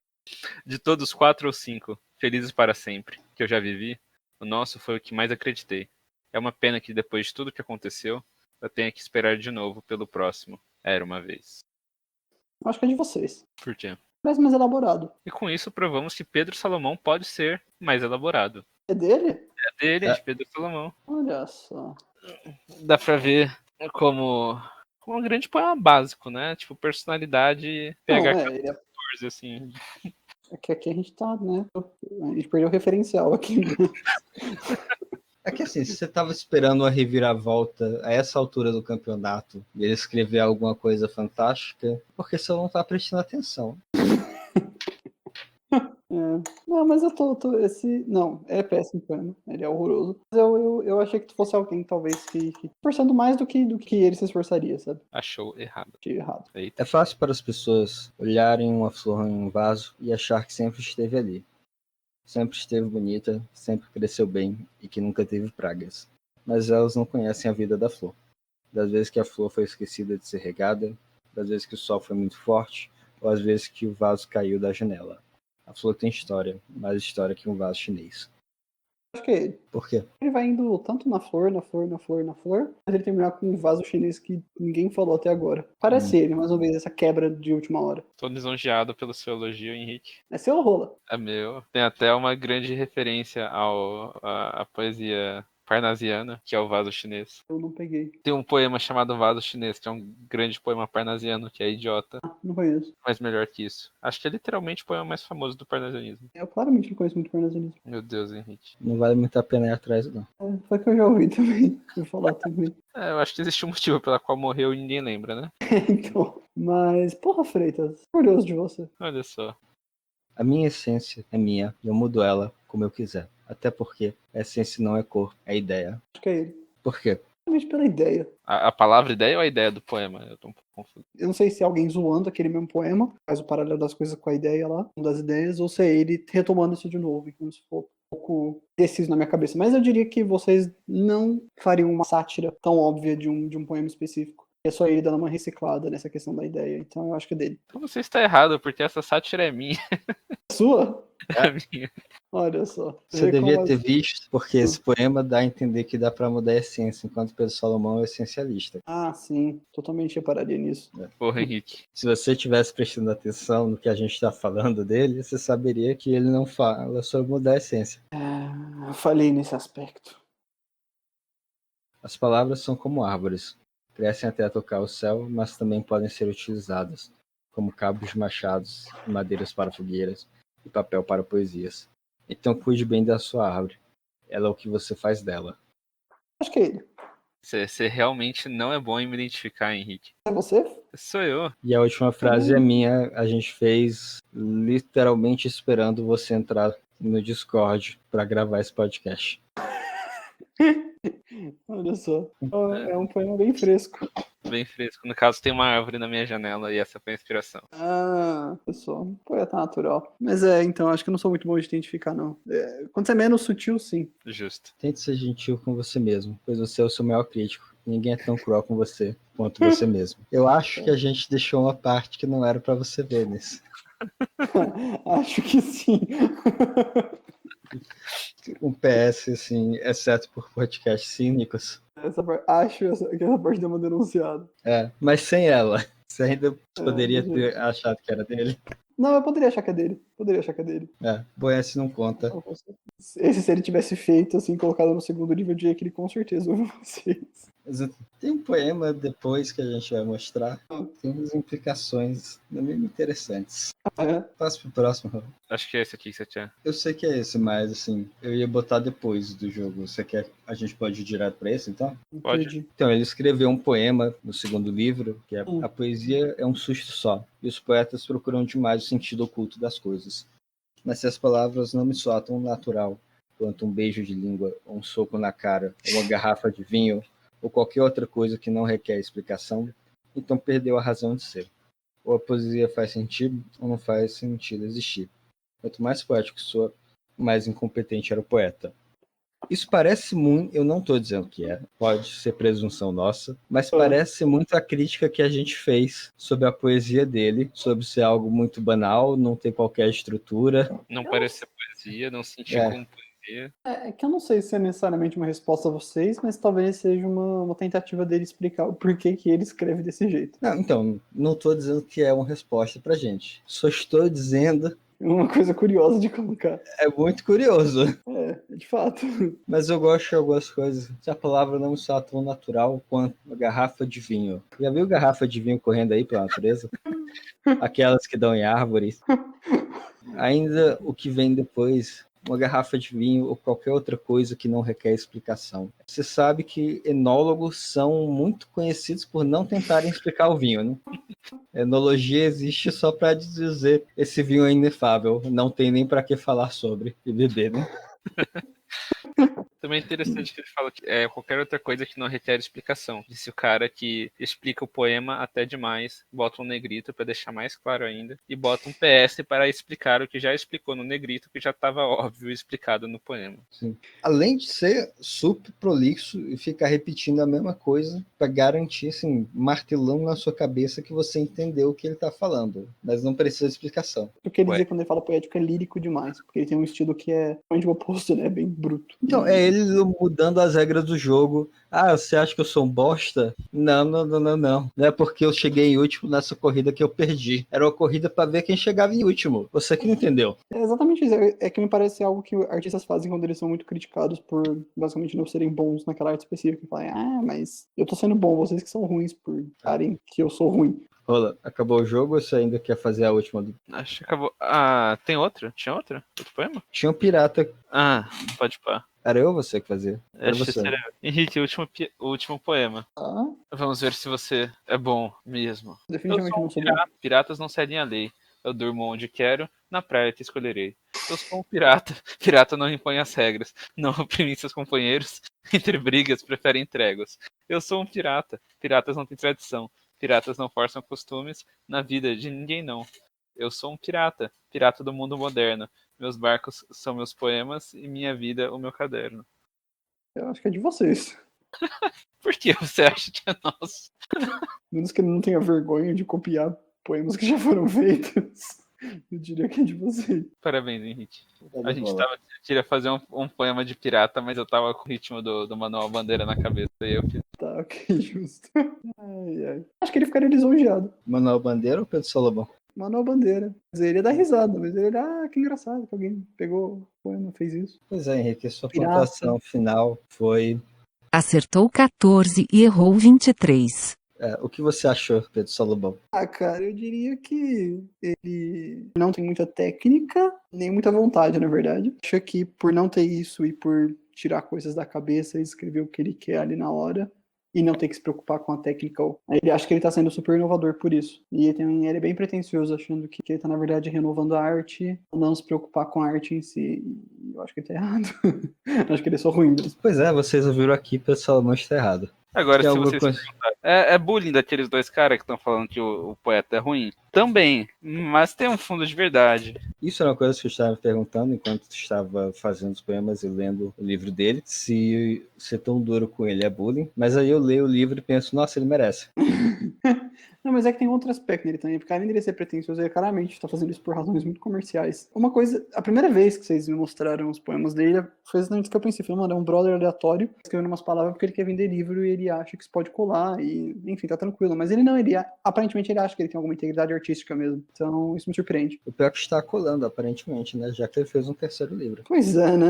De todos 4 ou 5, felizes para sempre, que eu já vivi, o nosso foi o que mais acreditei. É uma pena que depois de tudo que aconteceu, eu tenha que esperar de novo pelo próximo. Era uma vez. Acho que é de vocês. Por quê? Parece mais elaborado. E com isso provamos que Pedro Salomão pode ser mais elaborado. É dele? É dele, de Pedro Salomão. Olha só. Dá pra ver como um grande poema básico, né? Tipo, personalidade Não, PH ele é 14, assim. que aqui a gente tá, né? A gente perdeu o referencial aqui. Né? É que assim, se você tava esperando uma reviravolta a essa altura do campeonato e ele escrever alguma coisa fantástica, porque você não tá prestando atenção. Não, mas eu esse. Não, é péssimo poema. Ele é horroroso. Mas eu achei que tu fosse alguém, talvez, que esforçando mais do que ele se esforçaria, sabe? Achou errado. Achei errado. Eita. É fácil para as pessoas olharem uma flor em um vaso e achar que sempre esteve ali. Sempre esteve bonita, sempre cresceu bem e que nunca teve pragas. Mas elas não conhecem a vida da flor. Das vezes que a flor foi esquecida de ser regada, das vezes que o sol foi muito forte, ou às vezes que o vaso caiu da janela. A flor tem história, mais história que um vaso chinês. Acho que é ele. Por quê? Ele vai indo tanto na flor, mas ele terminar com um vaso chinês que ninguém falou até agora. Parece ele, mais uma vez, essa quebra de última hora. Tô lisonjeado pelo seu elogio, Henrique. É seu ou rola? É meu. Tem até uma grande referência à poesia parnasiana, que é o vaso chinês. Eu não peguei. Tem um poema chamado Vaso Chinês, que é um grande poema parnasiano, que é idiota, Não conheço. mas melhor que isso. Acho que é literalmente o poema mais famoso do parnasianismo. Eu claramente não conheço muito parnasianismo. Meu Deus, Henrique. Não vale muito a pena ir atrás, não. Foi que eu já ouvi também. Vou falar também. É, eu acho que existe um motivo pela qual morreu e ninguém lembra, né? Então. Mas, porra, Freitas. Curioso de você. Olha só. A minha essência é minha e eu mudo ela como eu quiser. Até porque a essência não é cor, é ideia. Acho que é ele. Por quê? Realmente pela ideia. A palavra ideia ou a ideia do poema? Eu tô um pouco confuso. Eu não sei se é alguém zoando aquele mesmo poema, faz o paralelo das coisas com a ideia lá, uma das ideias, ou se é ele retomando isso de novo, como se for um pouco preciso na minha cabeça. Mas eu diria que vocês não fariam uma sátira tão óbvia de um poema específico. É só ele dando uma reciclada nessa questão da ideia. Então eu acho que é dele. Então você está errado, porque essa sátira é minha. Sua? É minha. Olha só. Você devia ter assim? visto, porque esse poema dá a entender que dá pra mudar a essência, enquanto Pedro Salomão é essencialista. Ah, sim. Totalmente repararia nisso. Porra, Henrique. Se você estivesse prestando atenção no que a gente está falando dele, você saberia que ele não fala sobre mudar a essência. Eu falhei nesse aspecto. As palavras são como árvores. Crescem até tocar o céu, mas também podem ser utilizadas como cabos de machados, madeiras para fogueiras e papel para poesias. Então cuide bem da sua árvore. Ela é o que você faz dela. Acho que é ele. Você realmente não é bom em me identificar, Henrique. É você? Sou eu. E a última frase é minha. A gente fez literalmente esperando você entrar no Discord para gravar esse podcast. Olha só. É um poema bem fresco. Bem fresco. No caso, tem uma árvore na minha janela e essa foi a inspiração. Ah, pessoal, poeta natural. Mas então, acho que eu não sou muito bom de identificar, não. Quando você é menos sutil, sim. Justo. Tente ser gentil com você mesmo, pois você é o seu maior crítico. Ninguém é tão cruel com você quanto você mesmo. Eu acho que a gente deixou uma parte que não era para você ver nisso. Acho que sim. Um PS, assim, exceto por podcasts cínicos. Acho que essa parte deu uma denunciada. É, mas sem ela. Você ainda poderia ter achado que era dele. Não, eu poderia achar que é dele. É, Boense não conta. Esse, se ele tivesse feito, assim, colocado no segundo nível, eu diria que ele com certeza ouviu vocês. Tem um poema depois que a gente vai mostrar. Tem umas implicações mesmo interessantes. Passo pro próximo, Raul. Acho que é esse aqui que você tinha. Eu sei que é esse, mas assim, eu ia botar depois do jogo. Você quer? A gente pode ir direto pra esse, então? Pode. Entendi. Então, ele escreveu um poema no segundo livro, que é A poesia é um susto só, e os poetas procuram demais o sentido oculto das coisas. Mas se as palavras não me soam tão natural quanto um beijo de língua, ou um soco na cara, ou uma garrafa de vinho, ou qualquer outra coisa que não requer explicação, então perdeu a razão de ser. Ou a poesia faz sentido, ou não faz sentido existir. Quanto mais poético soa, mais incompetente era o poeta. Isso parece muito, eu não estou dizendo que é, pode ser presunção nossa, mas parece muito a crítica que a gente fez sobre a poesia dele, sobre ser algo muito banal, não ter qualquer estrutura. Não parece ser poesia, não sentir como poesia. É que eu não sei se é necessariamente uma resposta a vocês, mas talvez seja uma tentativa dele explicar o porquê que ele escreve desse jeito. Não, então, não estou dizendo que é uma resposta pra gente. Só estou dizendo. Uma coisa curiosa de colocar. É muito curioso. De fato. Mas eu gosto de algumas coisas. Se a palavra não está tão natural quanto uma garrafa de vinho. Já viu garrafa de vinho correndo aí pela natureza? Aquelas que dão em árvores. Ainda o que vem depois, uma garrafa de vinho ou qualquer outra coisa que não requer explicação. Você sabe que enólogos são muito conhecidos por não tentarem explicar o vinho, né? Enologia existe só para dizer esse vinho é inefável, não tem nem para que falar sobre e beber, né? Também é interessante que ele fala que qualquer outra coisa que não requer explicação. Disse o cara que explica o poema até demais, bota um negrito para deixar mais claro ainda, e bota um PS para explicar o que já explicou no negrito, que já estava óbvio explicado no poema. Sim. Além de ser super prolixo e ficar repetindo a mesma coisa para garantir, assim, martelando na sua cabeça que você entendeu o que ele está falando, mas não precisa de explicação. O que ele diz quando ele fala poético é lírico demais, porque ele tem um estilo que é o oposto, né? Bem bruto. Então, é ele mudando as regras do jogo. Ah, você acha que eu sou um bosta? Não. Não é porque eu cheguei em último nessa corrida que eu perdi. Era uma corrida para ver quem chegava em último. Você que não entendeu. É exatamente isso. É que me parece algo que artistas fazem quando eles são muito criticados por, basicamente, não serem bons naquela arte específica. Falam, mas eu tô sendo bom, vocês que são ruins por acharem que eu sou ruim. Rola, acabou o jogo ou você ainda quer fazer a última? Acho que acabou. Ah, tem outra? Tinha outra? Outro poema? Tinha um pirata. Ah, pode pá. Era eu ou você que fazia? Era Acho que você. seria... Henrique, o último poema. Vamos ver se você é bom mesmo. Definitivamente Eu não sou sou bom. Piratas não seguem a lei. Eu durmo onde quero, na praia te escolherei. Eu sou um pirata. Pirata não impõe as regras. Não oprimem seus companheiros. Entre brigas, preferem tréguas. Eu sou um pirata. Piratas não têm tradição. Piratas não forçam costumes. Na vida de ninguém não. Eu sou um pirata. Pirata do mundo moderno. Meus barcos são meus poemas e minha vida o meu caderno. Eu acho que é de vocês. Por que você acha que é nosso? Menos que ele não tenha vergonha de copiar poemas que já foram feitos. Eu diria que é de vocês. Parabéns, Henrique. A gente queria fazer um poema de pirata, mas eu tava com o ritmo do Manuel Bandeira na cabeça e eu fiz. Tá, ok, justo. Ai. Acho que ele ficaria lisonjeado. Manuel Bandeira ou Pedro Salomão? Manuel Bandeira. Mas ele ia dar risada, mas ele ia, que engraçado que alguém pegou o poema, fez isso. Pois é, Henrique, a sua Pirata. pontuação final foi... Acertou 14 e errou 23. O que você achou, Pedro Salomão? Cara, eu diria que ele não tem muita técnica, nem muita vontade, na verdade. Acho que por não ter isso e por tirar coisas da cabeça e escrever o que ele quer ali na hora, e não ter que se preocupar com a técnica, ele acha que ele tá sendo super inovador por isso. E ele é bem pretensioso, achando que ele tá, na verdade, renovando a arte, não se preocupar com a arte em si. E eu acho que ele tá errado. Acho que ele é só ruim. Pois é, vocês ouviram aqui, Pedro Salomão está errado. Agora, Tem se alguma vocês coisa... perguntarem, é bullying daqueles dois caras que estão falando que o poeta é ruim? Também, mas tem um fundo de verdade. Isso é uma coisa que eu estava me perguntando enquanto estava fazendo os poemas e lendo o livro dele, se ser tão duro com ele é bullying, mas aí eu leio o livro e penso, nossa, ele merece. Não, mas é que tem outro aspecto nele também, porque além dele ser pretensioso, ele claramente está fazendo isso por razões muito comerciais. Uma coisa, a primeira vez que vocês me mostraram os poemas dele foi exatamente o que eu pensei, falei, mano, é um brother aleatório escrevendo umas palavras porque ele quer vender livro e ele acha que isso pode colar e, enfim, tá tranquilo. Mas ele não, aparentemente ele acha que ele tem alguma integridade artística mesmo, então isso me surpreende. O pior é que está colando, aparentemente, né, já que ele fez um terceiro livro. Pois é, né?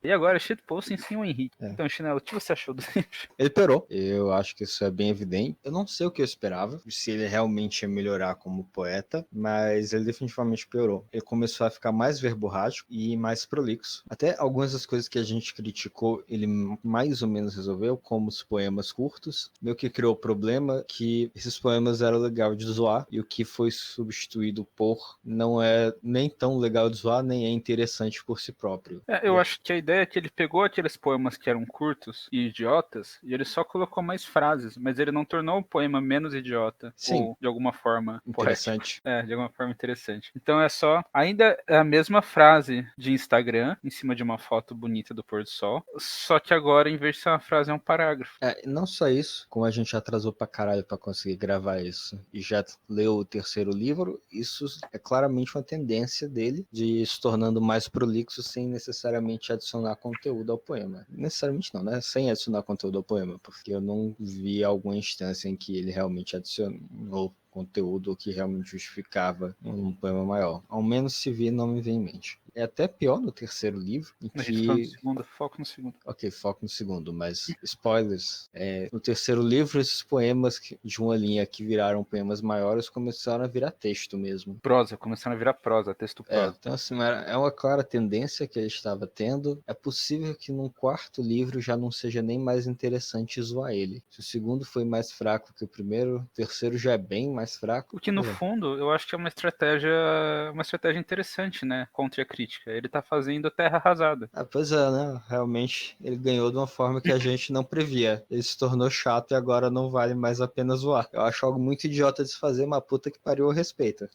E agora, shitposting sem o Henrique. Então, Chinelo, o que você achou do livro? Ele perou. Eu acho que isso é bem evidente. Eu não sei o que eu esperava, se ele realmente ia melhorar como poeta, mas ele definitivamente piorou. Ele começou a ficar mais verborrágico e mais prolixo. Até algumas das coisas que a gente criticou, ele mais ou menos resolveu, como os poemas curtos. Meio que criou o problema que esses poemas eram legal de zoar e o que foi substituído por não é nem tão legal de zoar, nem é interessante por si próprio. Eu acho que a ideia é que ele pegou aqueles poemas que eram curtos e idiotas e ele só colocou mais frases, mas ele não tornou o poema menos idiota. Sim. Ou de alguma forma Interessante. poética. De alguma forma interessante. Então é só... Ainda é a mesma frase de Instagram, em cima de uma foto bonita do pôr do sol. Só que agora, em vez de ser uma frase, é um parágrafo. Não só isso, como a gente atrasou pra caralho pra conseguir gravar isso e já leu o terceiro livro, isso é claramente uma tendência dele de se tornando mais prolixo sem necessariamente adicionar conteúdo ao poema. Necessariamente não, né? Sem adicionar conteúdo ao poema, porque eu não vi alguma instância em que ele realmente adicionou conteúdo que realmente justificava um poema maior. Ao menos se vi, não me vem em mente. É até pior no terceiro livro, em A gente tá no que... segundo, foco no segundo. Ok, foco no segundo, mas spoilers. No terceiro livro, esses poemas de uma linha que viraram poemas maiores começaram a virar texto mesmo. Prosa, começando a virar prosa, texto prosa. Então, assim, é uma clara tendência que ele estava tendo. É possível que num quarto livro já não seja nem mais interessante zoar ele. Se o segundo foi mais fraco que o primeiro, o terceiro já é bem mais fraco. O que, no fundo, eu acho que é uma estratégia interessante, né? Contra a crítica. Ele tá fazendo terra arrasada. Pois é, né? Realmente, ele ganhou de uma forma que a gente não previa. Ele se tornou chato e agora não vale mais a pena zoar. Eu acho algo muito idiota de se fazer, mas puta que pariu, eu respeito.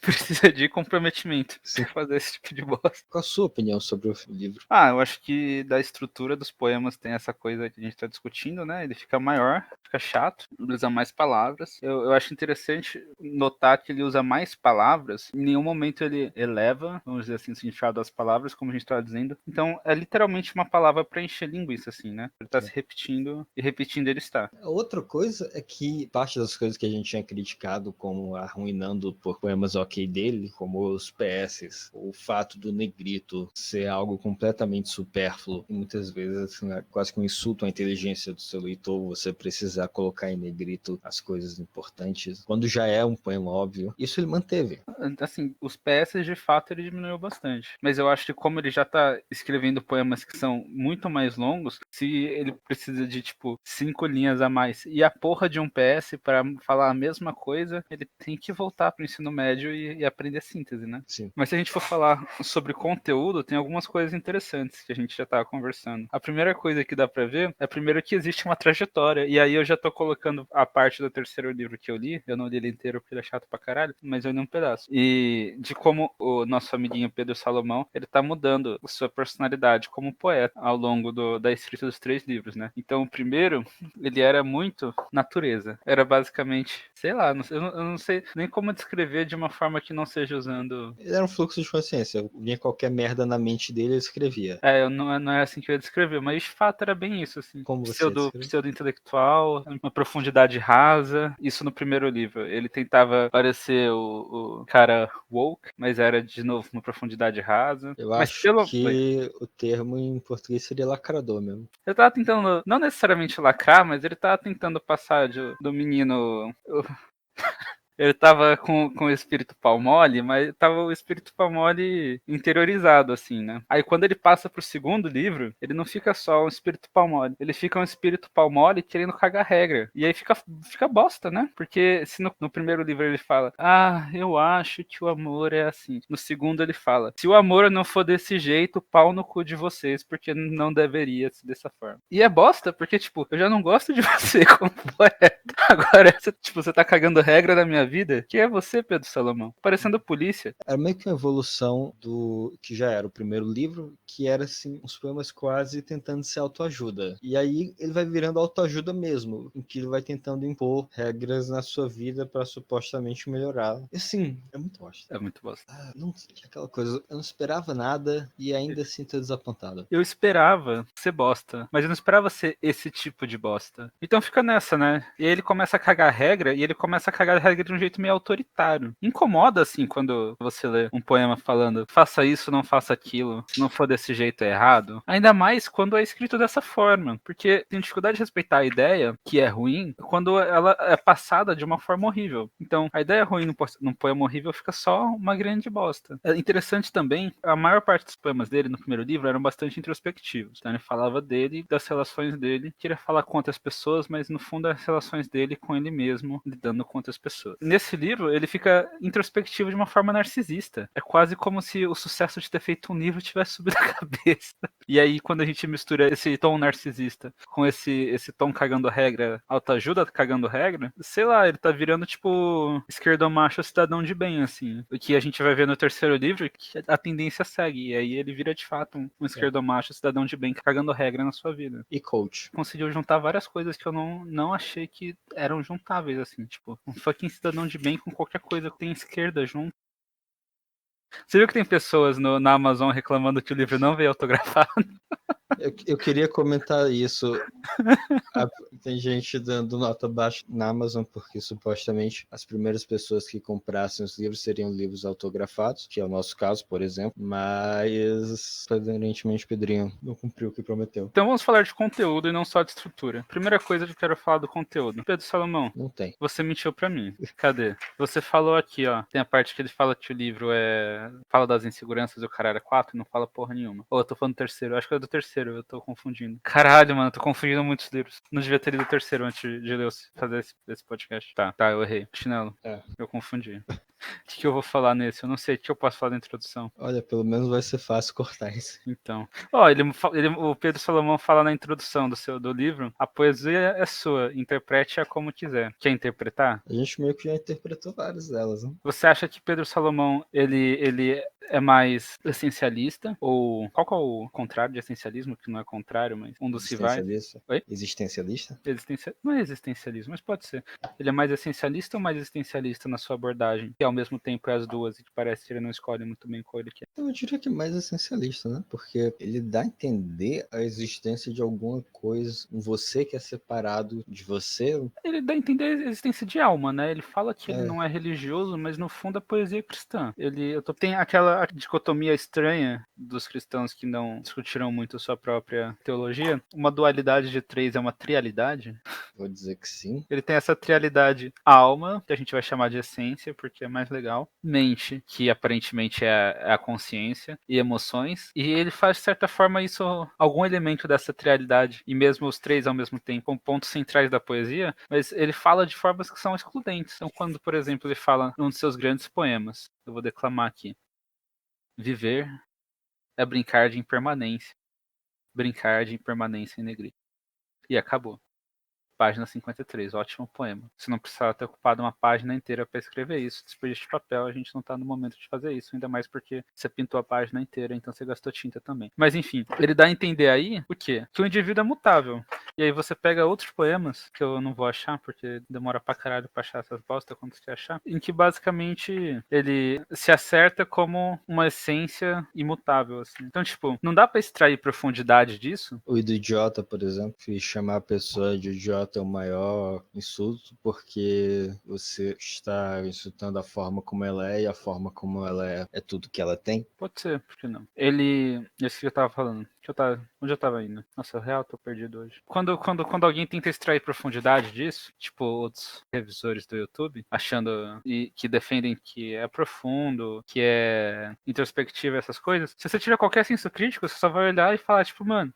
Precisa de comprometimento Sim. pra fazer esse tipo de bosta. Qual a sua opinião sobre o livro? Eu acho que da estrutura dos poemas tem essa coisa que a gente tá discutindo, né? Ele fica maior, fica chato, ele usa mais palavras. Eu acho interessante notar que ele usa mais palavras. Em nenhum momento ele eleva, vamos dizer assim, o significado das palavras, como a gente tava dizendo. Então é literalmente uma palavra pra encher linguiça, assim, né? Ele tá se repetindo e repetindo ele está. Outra coisa é que parte das coisas que a gente tinha criticado como arruinando por poemas ok dele, como os PS, o fato do negrito ser algo completamente supérfluo e muitas vezes assim, é quase que um insulto à inteligência do seu leitor você precisar colocar em negrito as coisas importantes, quando já é um poema óbvio. Isso ele manteve. Assim, os PS de fato ele diminuiu bastante. Mas eu acho que como ele já tá escrevendo poemas que são muito mais longos, se ele precisa de, tipo, 5 linhas a mais e a porra de um PS para falar a mesma coisa, ele tem que voltar pro ensino médio e aprender síntese, né? Sim. Mas se a gente for falar sobre conteúdo, tem algumas coisas interessantes que a gente já tava conversando. A primeira coisa que dá pra ver é primeiro que existe uma trajetória, e aí eu já tô colocando a parte do terceiro livro que eu li não li ele inteiro porque ele é chato pra caralho, mas eu li um pedaço. E de como o nosso amiguinho Pedro Salomão, ele tá mudando sua personalidade como poeta ao longo da escrita dos 3 livros, né? Então, o primeiro, ele era muito natureza. Era basicamente, sei lá, eu não sei nem como descrever de uma forma que não seja usando... Ele era um fluxo de consciência. Vinha qualquer merda na mente dele, ele escrevia. Não é assim que eu ia descrever, mas de fato era bem isso, assim. Como você descreve? Pseudo-intelectual, uma profundidade rasa. Isso no primeiro livro. Ele tentava parecer o cara woke, mas era de novo uma profundidade rasa. Eu Mas acho que o termo em português seria lacrador mesmo. ele tava tentando, não necessariamente lacrar, mas ele tava tentando passar do menino... Ele tava com o espírito pau mole, mas tava o espírito pau mole interiorizado, assim, né? Aí quando ele passa pro segundo livro, ele não fica só um espírito pau mole. Ele fica um espírito pau mole querendo cagar regra. E aí fica bosta, né? Porque se no primeiro livro ele fala, eu acho que o amor é assim. No segundo ele fala, se o amor não for desse jeito, pau no cu de vocês, porque não deveria ser dessa forma. E é bosta, porque, tipo, eu já não gosto de você como poeta. Agora, você tá cagando regra na minha vida, que é você, Pedro Salomão, parecendo polícia. Era meio que uma evolução do que já era o primeiro livro, que era assim, uns poemas quase tentando ser autoajuda. E aí ele vai virando autoajuda mesmo, em que ele vai tentando impor regras na sua vida para supostamente melhorar. E assim, é muito bosta. É muito bosta. Não tinha aquela coisa, eu não esperava nada e ainda assim tô desapontado. Eu esperava ser bosta, mas eu não esperava ser esse tipo de bosta. Então fica nessa, né? E aí ele começa a cagar regra, e ele começa a cagar regra de um jeito meio autoritário. Incomoda, assim, quando você lê um poema falando faça isso, não faça aquilo, se não for desse jeito é errado. Ainda mais quando é escrito dessa forma, porque tem dificuldade de respeitar a ideia, que é ruim, quando ela é passada de uma forma horrível. Então, a ideia ruim num poema horrível fica só uma grande bosta. É interessante também, a maior parte dos poemas dele no primeiro livro eram bastante introspectivos. Então ele falava dele, das relações dele, queria falar com outras pessoas, mas no fundo as relações dele dele com ele mesmo, lidando com outras pessoas. Nesse livro, ele fica introspectivo de uma forma narcisista. É quase como se o sucesso de ter feito um livro tivesse subido a cabeça. E aí, quando a gente mistura esse tom narcisista com esse tom cagando regra, autoajuda cagando regra, sei lá, ele tá virando tipo esquerdomacho cidadão de bem, assim. O que a gente vai ver no terceiro livro, que a tendência segue. E aí ele vira de fato um esquerdomacho cidadão de bem cagando regra na sua vida. E coach. Conseguiu juntar várias coisas que eu não achei que eram juntáveis, assim, tipo, um fucking cidadão de bem com qualquer coisa que tem esquerda junto. Você viu que tem pessoas na Amazon reclamando que o livro não veio autografado? Eu queria comentar isso. Tem gente dando nota baixa na Amazon porque supostamente as primeiras pessoas que comprassem os livros seriam livros autografados, que é o nosso caso, por exemplo, mas aparentemente Pedrinho não cumpriu o que prometeu. Então vamos falar de conteúdo e não só de estrutura. Primeira coisa que eu quero falar do conteúdo. Pedro Salomão, Não tem. você mentiu pra mim. Cadê? Você falou aqui, ó, tem a parte que ele fala que o livro fala das inseguranças do caralho 4 e não fala porra nenhuma. Ou eu tô falando do terceiro, acho que é do terceiro, eu tô confundindo. Caralho, mano, eu tô confundindo muitos livros. Não devia ter lido o terceiro antes de ler fazer esse podcast. Tá, eu errei. Chinelo. Eu confundi. O que eu vou falar nesse? Eu não sei o que eu posso falar da introdução. Olha, pelo menos vai ser fácil cortar isso. Então, ó, o Pedro Salomão fala na introdução do livro: a poesia é sua, interprete-a como quiser. Quer interpretar? A gente meio que já interpretou várias delas, né? Você acha que Pedro Salomão ele é mais essencialista? Ou qual que é o contrário de essencialismo? Que não é contrário, mas um dos rivais. Existencialista? Oi? Existencialista? Não é existencialismo, mas pode ser. Ele é mais essencialista ou mais existencialista na sua abordagem? Que ao mesmo tempo é as duas e que parece que ele não escolhe muito bem qual ele quer. Eu diria que mais essencialista, né? Porque ele dá a entender a existência de alguma coisa, um você que é separado de você. Ele dá a entender a existência de alma, né? Ele fala que ele não é religioso, mas no fundo é poesia cristã. Tem aquela dicotomia estranha dos cristãos que não discutiram muito sua própria teologia. Uma dualidade de três é uma trialidade. Vou dizer que sim. Ele tem essa trialidade: alma, que a gente vai chamar de essência, porque é mais legal; mente, que aparentemente é a consciência; e emoções. E ele faz, de certa forma, isso, algum elemento dessa trialidade, e mesmo os três ao mesmo tempo, como pontos centrais da poesia, mas ele fala de formas que são excludentes. Então, quando, por exemplo, ele fala num de seus grandes poemas, eu vou declamar aqui: viver é brincar de impermanência, brincar de impermanência em negrito. E acabou. Página 53, ótimo poema. Você não precisava ter ocupado uma página inteira para escrever isso. Desperdício de papel, a gente não tá no momento de fazer isso, ainda mais porque você pintou a página inteira, então você gastou tinta também. Mas enfim, ele dá a entender aí o quê? Que o indivíduo é mutável. E aí você pega outros poemas, que eu não vou achar, porque demora pra caralho pra achar essas bosta quando você achar, em que basicamente ele se acerta como uma essência imutável, assim. Então, tipo, não dá pra extrair profundidade disso. O do idiota, por exemplo, que chamar a pessoa de idiota é o maior insulto, porque você está insultando a forma como ela é, e a forma como ela é tudo que ela tem. Pode ser, por que não? Esse que eu tava falando. Onde eu tava indo? Nossa, real, tô perdido hoje. Quando alguém tenta extrair profundidade disso, tipo outros revisores do YouTube, achando que defendem que é profundo, que é introspectivo, essas coisas, se você tiver qualquer senso crítico, você só vai olhar e falar, tipo, mano,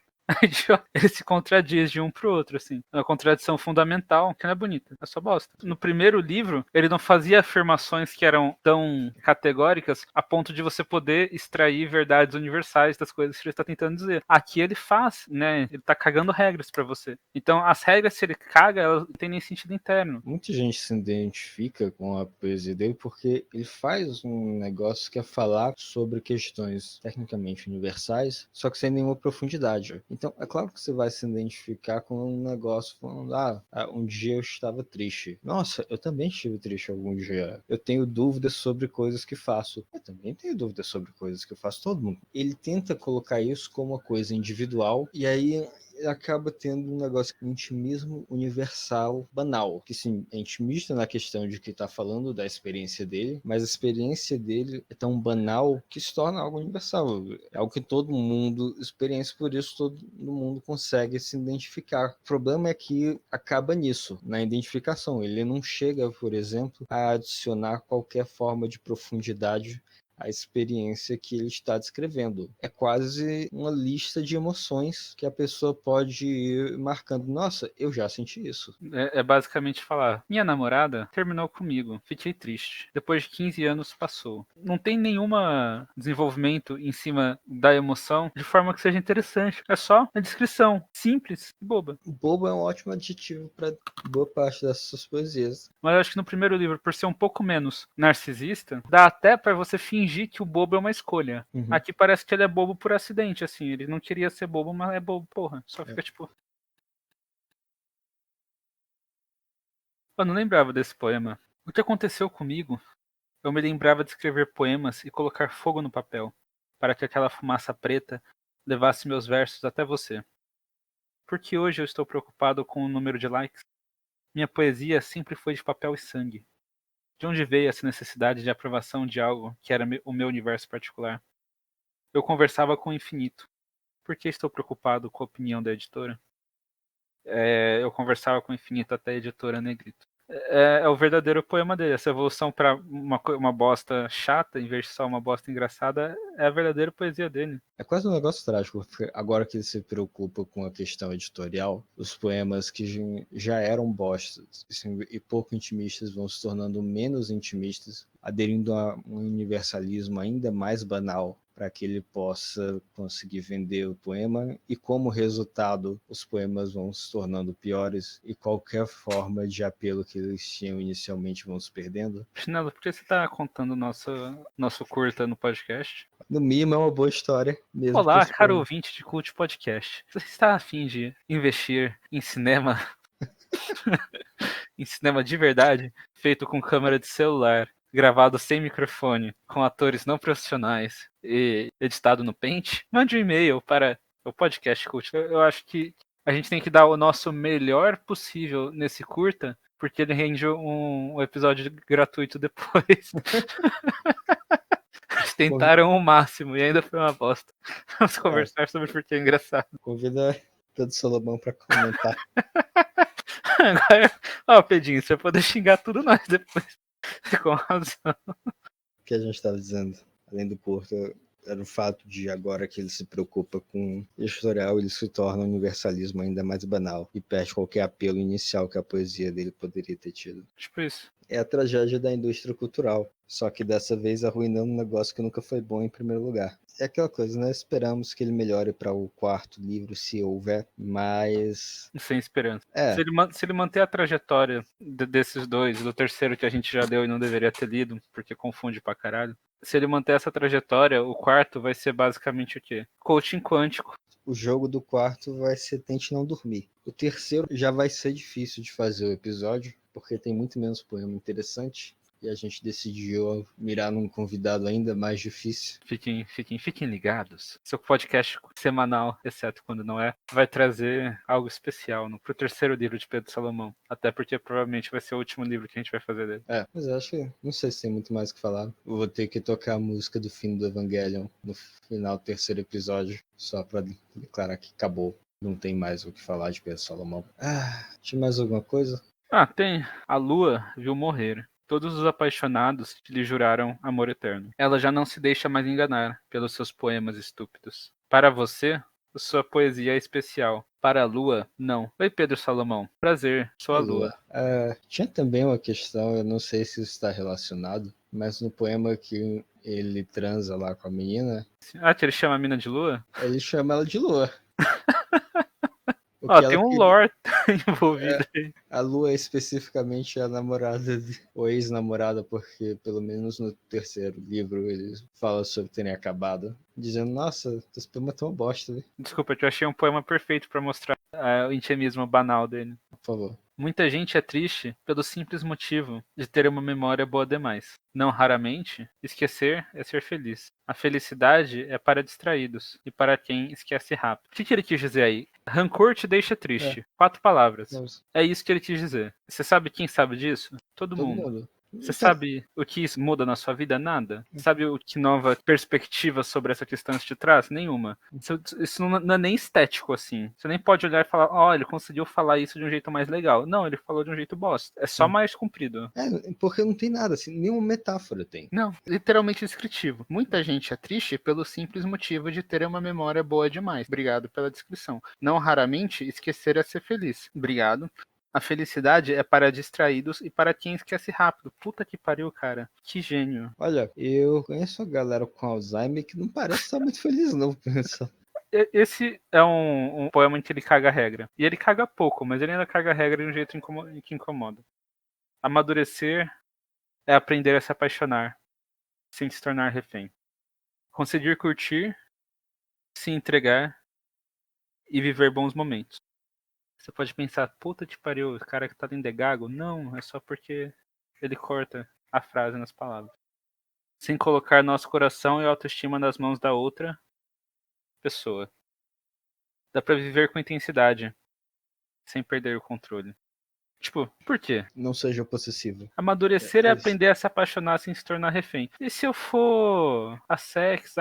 ele se contradiz de um pro outro, assim. É uma contradição fundamental, que não é bonita, é só bosta. No primeiro livro, ele não fazia afirmações que eram tão categóricas a ponto de você poder extrair verdades universais das coisas que ele está tentando dizer. Aqui ele faz, né? Ele tá cagando regras pra você. Então, as regras, se ele caga, elas não têm nem sentido interno. Muita gente se identifica com a poesia dele porque ele faz um negócio que é falar sobre questões tecnicamente universais, só que sem nenhuma profundidade. Então, é claro que você vai se identificar com um negócio falando, um dia eu estava triste. Nossa, eu também estive triste algum dia. Eu tenho dúvidas sobre coisas que faço. Eu também tenho dúvidas sobre coisas que eu faço, todo mundo. Ele tenta colocar isso como uma coisa individual, e aí acaba tendo um negócio de intimismo universal banal, que sim, é intimista na questão de que está falando da experiência dele, mas a experiência dele é tão banal que se torna algo universal, é algo que todo mundo experiencia, por isso todo mundo consegue se identificar. O problema é que acaba nisso, na identificação. Ele não chega, por exemplo, a adicionar qualquer forma de profundidade a experiência que ele está descrevendo. É quase uma lista de emoções que a pessoa pode ir marcando. Nossa, eu já senti isso. É basicamente falar, minha namorada terminou comigo, fiquei triste. Depois de 15 anos passou. Não tem nenhuma desenvolvimento em cima da emoção de forma que seja interessante. É só a descrição, simples e boba. Bobo é um ótimo adjetivo para boa parte dessas poesias. Mas eu acho que no primeiro livro, por ser um pouco menos narcisista, dá até pra você fingir que o bobo é uma escolha. Uhum. Aqui parece que ele é bobo por acidente, assim. Ele não queria ser bobo, mas é bobo, porra. Só fica tipo... Eu não lembrava desse poema. O que aconteceu comigo? Eu me lembrava de escrever poemas e colocar fogo no papel, para que aquela fumaça preta levasse meus versos até você. Por que hoje eu estou preocupado com o número de likes? Minha poesia sempre foi de papel e sangue. De onde veio essa necessidade de aprovação de algo que era o meu universo particular? Eu conversava com o infinito. Por que estou preocupado com a opinião da editora? Eu conversava com o infinito até a editora Negrito. É o verdadeiro poema dele. Essa evolução para uma bosta chata, em vez de só uma bosta engraçada, é a verdadeira poesia dele. É quase um negócio trágico, porque agora que ele se preocupa com a questão editorial, os poemas que já eram bostas assim, e pouco intimistas vão se tornando menos intimistas, aderindo a um universalismo ainda mais banal para que ele possa conseguir vender o poema, e como resultado os poemas vão se tornando piores e qualquer forma de apelo que eles tinham inicialmente vão se perdendo. Chinelo, por que você está contando nosso curta no podcast? No mínimo é uma boa história mesmo. Olá, caro ouvinte de Cult Podcast. Você está a fim de investir em cinema, em cinema de verdade, feito com câmera de celular, gravado sem microfone, com atores não profissionais e editado no Paint? Mande um e-mail para o Podcast Cult. Eu acho que a gente tem que dar o nosso melhor possível nesse curta, porque ele rende um episódio gratuito depois. Eles tentaram o máximo e ainda foi uma bosta. Vamos conversar sobre porque é engraçado. Convida Pedro Salomão para comentar. Agora, Pedinho, você vai poder xingar tudo nós depois. Com razão. O que a gente estava dizendo, além do curto, era o fato de agora que ele se preocupa com editorial, ele se torna um universalismo ainda mais banal e perde qualquer apelo inicial que a poesia dele poderia ter tido. Tipo isso. É a tragédia da indústria cultural, só que dessa vez arruinando um negócio que nunca foi bom em primeiro lugar. É aquela coisa, né? Esperamos que ele melhore para o quarto livro, se houver, mas... Sem esperança. É. Se ele manter a trajetória desses dois, do terceiro que a gente já deu e não deveria ter lido, porque confunde pra caralho. Se ele manter essa trajetória, o quarto vai ser basicamente o quê? Coaching quântico. O jogo do quarto vai ser Tente Não Dormir. O terceiro já vai ser difícil de fazer o episódio, porque tem muito menos poema interessante. E a gente decidiu mirar num convidado ainda mais difícil. Fiquem ligados. Seu podcast semanal, exceto quando não é, vai trazer algo especial pro terceiro livro de Pedro Salomão. Até porque provavelmente vai ser o último livro que a gente vai fazer dele. Mas eu acho que não sei se tem muito mais o que falar. Eu vou ter que tocar a música do fim do Evangelion no final do terceiro episódio, só pra declarar que acabou. Não tem mais o que falar de Pedro Salomão. Tinha mais alguma coisa? Tem. A lua viu morrer todos os apaixonados que lhe juraram amor eterno. Ela já não se deixa mais enganar pelos seus poemas estúpidos. Para você, sua poesia é especial. Para a lua, não. Oi, Pedro Salomão. Prazer, sou a lua. Tinha também uma questão, eu não sei se isso está relacionado, mas no poema que ele transa lá com a menina... Que ele chama a mina de lua? Ele chama ela de lua. Tem um lore envolvido aí. A Lua especificamente é a namorada, ou ex-namorada, porque pelo menos no terceiro livro ele fala sobre terem acabado, dizendo, nossa, esse poema é tão bosta. Né? Desculpa, eu achei um poema perfeito pra mostrar o intimismo banal dele. Por favor. Muita gente é triste pelo simples motivo de ter uma memória boa demais. Não raramente, esquecer é ser feliz. A felicidade é para distraídos e para quem esquece rápido. O que ele quis dizer aí? Rancor te deixa triste. 4 palavras. Nossa. É isso que ele quis dizer. Você sabe quem sabe disso? Todo mundo. Você sabe o que isso muda na sua vida? Nada. Sabe o que nova perspectiva sobre essa questão isso te traz? Nenhuma. Isso não é nem estético, assim. Você nem pode olhar e falar, ele conseguiu falar isso de um jeito mais legal. Não, ele falou de um jeito bosta. É só mais comprido. Porque não tem nada, assim, nenhuma metáfora tem. Não, literalmente descritivo. Muita gente é triste pelo simples motivo de ter uma memória boa demais. Obrigado pela descrição. Não raramente, esquecer é ser feliz. Obrigado. A felicidade é para distraídos e para quem esquece rápido. Puta que pariu, cara. Que gênio. Olha, eu conheço a galera com Alzheimer que não parece estar muito feliz, não. Esse é um poema em que ele caga a regra. E ele caga pouco, mas ele ainda caga a regra de um jeito que incomoda. Amadurecer é aprender a se apaixonar, sem se tornar refém. Conseguir curtir, se entregar e viver bons momentos. Você pode pensar, puta que pariu, o cara que tá lendo é gago? Não, é só porque ele corta a frase nas palavras. Sem colocar nosso coração e autoestima nas mãos da outra pessoa. Dá pra viver com intensidade, sem perder o controle. Tipo, por quê? Não seja possessivo. Amadurecer é aprender a se apaixonar sem se tornar refém. E se eu for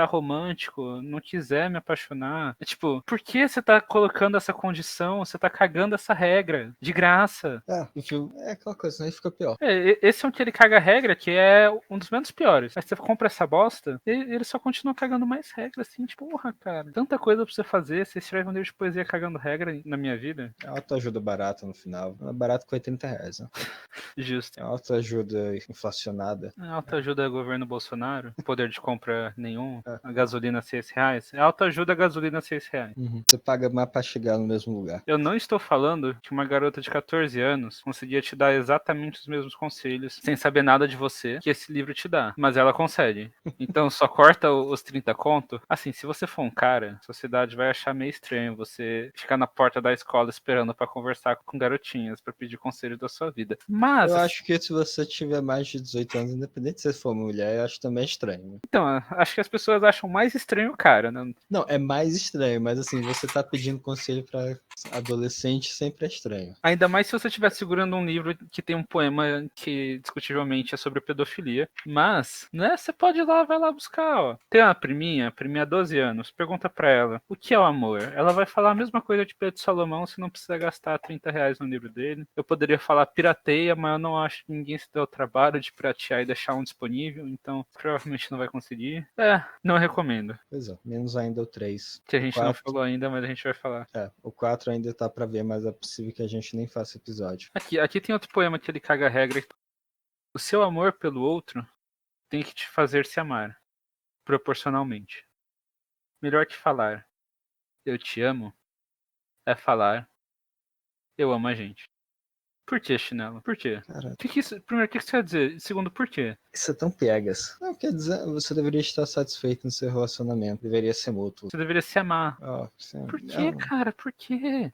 romântico, não quiser me apaixonar? É tipo, por que você tá colocando essa condição? Você tá cagando essa regra, de graça. É aquela coisa, aí fica pior. Esse é um que ele caga a regra, que é um dos menos piores. Mas você compra essa bosta, ele só continua cagando mais regra, assim, tipo, porra, cara. Tanta coisa pra você fazer, você escreve um livro de poesia cagando regra na minha vida. É autoajuda barata no final. É barato com R$80, né? Justo. É autoajuda inflacionada. Autoajuda governo Bolsonaro, poder de compra nenhum, a gasolina R$6. Autoajuda a gasolina R$6. Você paga mais pra chegar no mesmo lugar. Eu não estou falando que uma garota de 14 anos conseguia te dar exatamente os mesmos conselhos, sem saber nada de você, que esse livro te dá. Mas ela consegue. Então só corta os 30 conto. Assim, se você for um cara, a sociedade vai achar meio estranho você ficar na porta da escola esperando pra conversar com garotinhas, pra pedir conselho da sua vida. Mas eu acho que se você tiver mais de 18 anos, independente se você for mulher, eu acho também estranho. Então, acho que as pessoas acham mais estranho o cara, né? Não, é mais estranho, mas assim, você tá pedindo conselho pra adolescente sempre é estranho. Ainda mais se você estiver segurando um livro que tem um poema que discutivelmente é sobre pedofilia. Mas, né, você pode ir lá, vai lá buscar, ó. Tem uma priminha 12 anos, pergunta pra ela, o que é o amor? Ela vai falar a mesma coisa de Pedro Salomão, se não precisa gastar R$30 no livro dele. Eu poderia falar pirateia, mas eu não acho que ninguém se deu o trabalho de piratear e deixar um disponível, então provavelmente não vai conseguir. Não recomendo. Pois é, menos ainda o 3. Que a gente o não 4, falou ainda, mas a gente vai falar. o 4 ainda tá pra ver, mas é possível que a gente nem faça episódio. Aqui tem outro poema que ele caga a regra. O seu amor pelo outro tem que te fazer se amar, proporcionalmente. Melhor que falar, eu te amo, é falar, eu amo a gente. Por que, Chinelo? Por quê? Cara, Primeiro, o que você quer dizer? Segundo, por quê? isso é tão piegas. Não, quer dizer, você deveria estar satisfeito no seu relacionamento. Deveria ser mútuo. Você deveria se amar. Por É quê, cara? Por quê?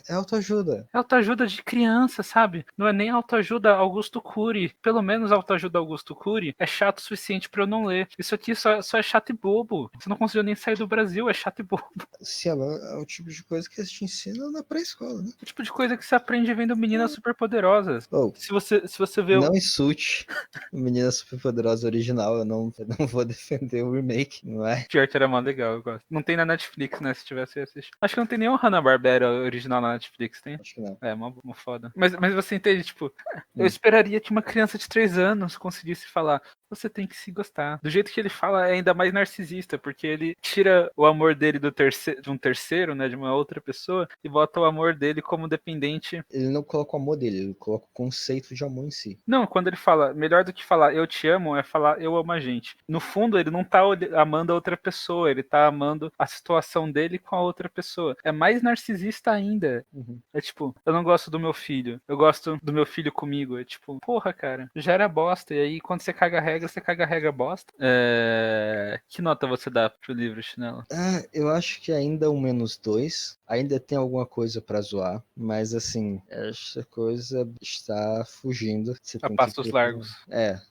É autoajuda. É autoajuda de criança, sabe? Não é nem autoajuda Augusto Cury. Pelo menos autoajuda Augusto Cury é chato o suficiente pra eu não ler. Isso aqui só é chato e bobo. Você não conseguiu nem sair do Brasil, é chato e bobo. Sim, é o tipo de coisa que a gente ensina na pré-escola, né? É o tipo de coisa que você aprende vendo meninas superpoderosas. Se você vê não insulte Menina Superpoderosa original, eu não vou defender o remake, não é? Pior que era mó legal, eu gosto. Não tem na Netflix, né? Se tivesse eu assistido. Acho que não tem nenhum Hanna-Barbera original na Netflix, tem? Acho que não. É, uma foda. Mas você entende, tipo, eu esperaria que uma criança de 3 anos conseguisse falar, você tem que se gostar. Do jeito que ele fala, é ainda mais narcisista, porque ele tira o amor dele de um terceiro, né, de uma outra pessoa, e bota o amor dele como dependente. Ele não coloca o amor dele, ele coloca o conceito de amor em si. Não, quando ele fala, melhor do que falar eu te amo, é falar eu amo a gente. No fundo, ele não tá amando a outra pessoa, ele tá amando a situação dele com a outra pessoa. É mais narcisista ainda. É tipo, eu não gosto do meu filho, eu gosto do meu filho comigo. É tipo, porra, cara, já era bosta. E aí, quando você caga a regra, você caga a regra bosta. Que nota você dá pro livro, Chinelo? Eu acho que ainda um -2. Ainda tem alguma coisa pra zoar, mas assim, essa coisa está fugindo. Você A tem passos que largos.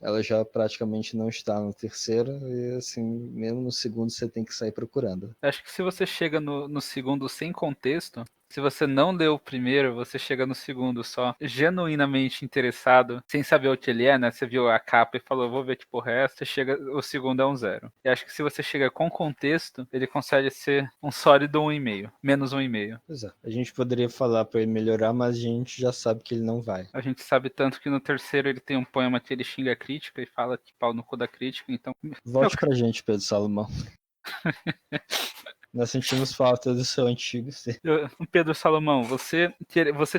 Ela já praticamente não está no terceiro, e assim, mesmo no segundo você tem que sair procurando. Acho que se você chega no segundo sem contexto, Se você não leu o primeiro, você chega no segundo só genuinamente interessado, sem saber o que ele é, né? Você viu a capa e falou, vou ver que porra é essa. Você chega, o segundo é um 0. E acho que se você chega com contexto, ele consegue ser um sólido 1,5, menos 1,5. Pois é. A gente poderia falar pra ele melhorar, mas a gente já sabe que ele não vai. A gente sabe tanto que no terceiro ele tem um poema que ele xinga a crítica e fala que pau no cu da crítica, então... Volte pra gente, Pedro Salomão. Nós sentimos falta do seu antigo ser. Pedro Salomão, você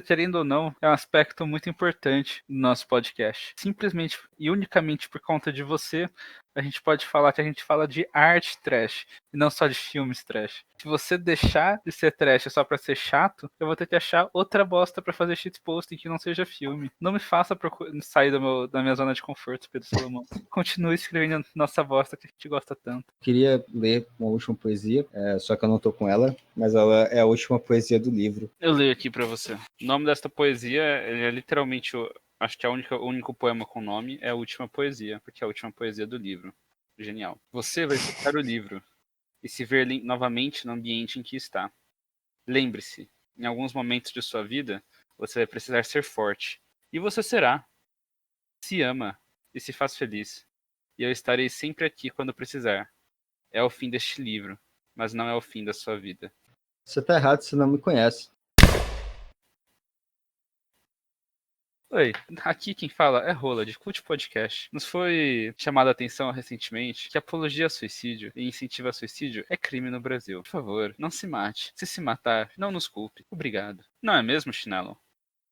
querendo ou não, é um aspecto muito importante do nosso podcast. Simplesmente e unicamente por conta de você, a gente pode falar que a gente fala de arte trash e não só de filmes trash. Se você deixar de ser trash só pra ser chato, eu vou ter que achar outra bosta pra fazer shitposting que não seja filme. Não me faça sair da minha zona de conforto, Pedro Salomão. Continue escrevendo nossa bosta que a gente gosta tanto. Queria ler uma última poesia, só que eu não tô com ela, mas ela é a última poesia do livro. Eu leio aqui pra você. O nome desta poesia é literalmente, acho que o único poema com nome é a última poesia, porque é a última poesia do livro. Genial. Você vai fechar o livro e se ver novamente no ambiente em que está. Lembre-se, em alguns momentos de sua vida, você vai precisar ser forte. E você será. Se ama e se faz feliz. E eu estarei sempre aqui quando precisar. É o fim deste livro, mas não é o fim da sua vida. Você tá errado, você não me conhece. Oi, aqui quem fala é Rola, de Cult Podcast. Nos foi chamada a atenção recentemente que apologia ao suicídio e incentivo ao suicídio é crime no Brasil. Por favor, não se mate. Se matar, não nos culpe. Obrigado. Não é mesmo, Chinelo?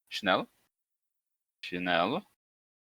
Chinelo? Chinelo?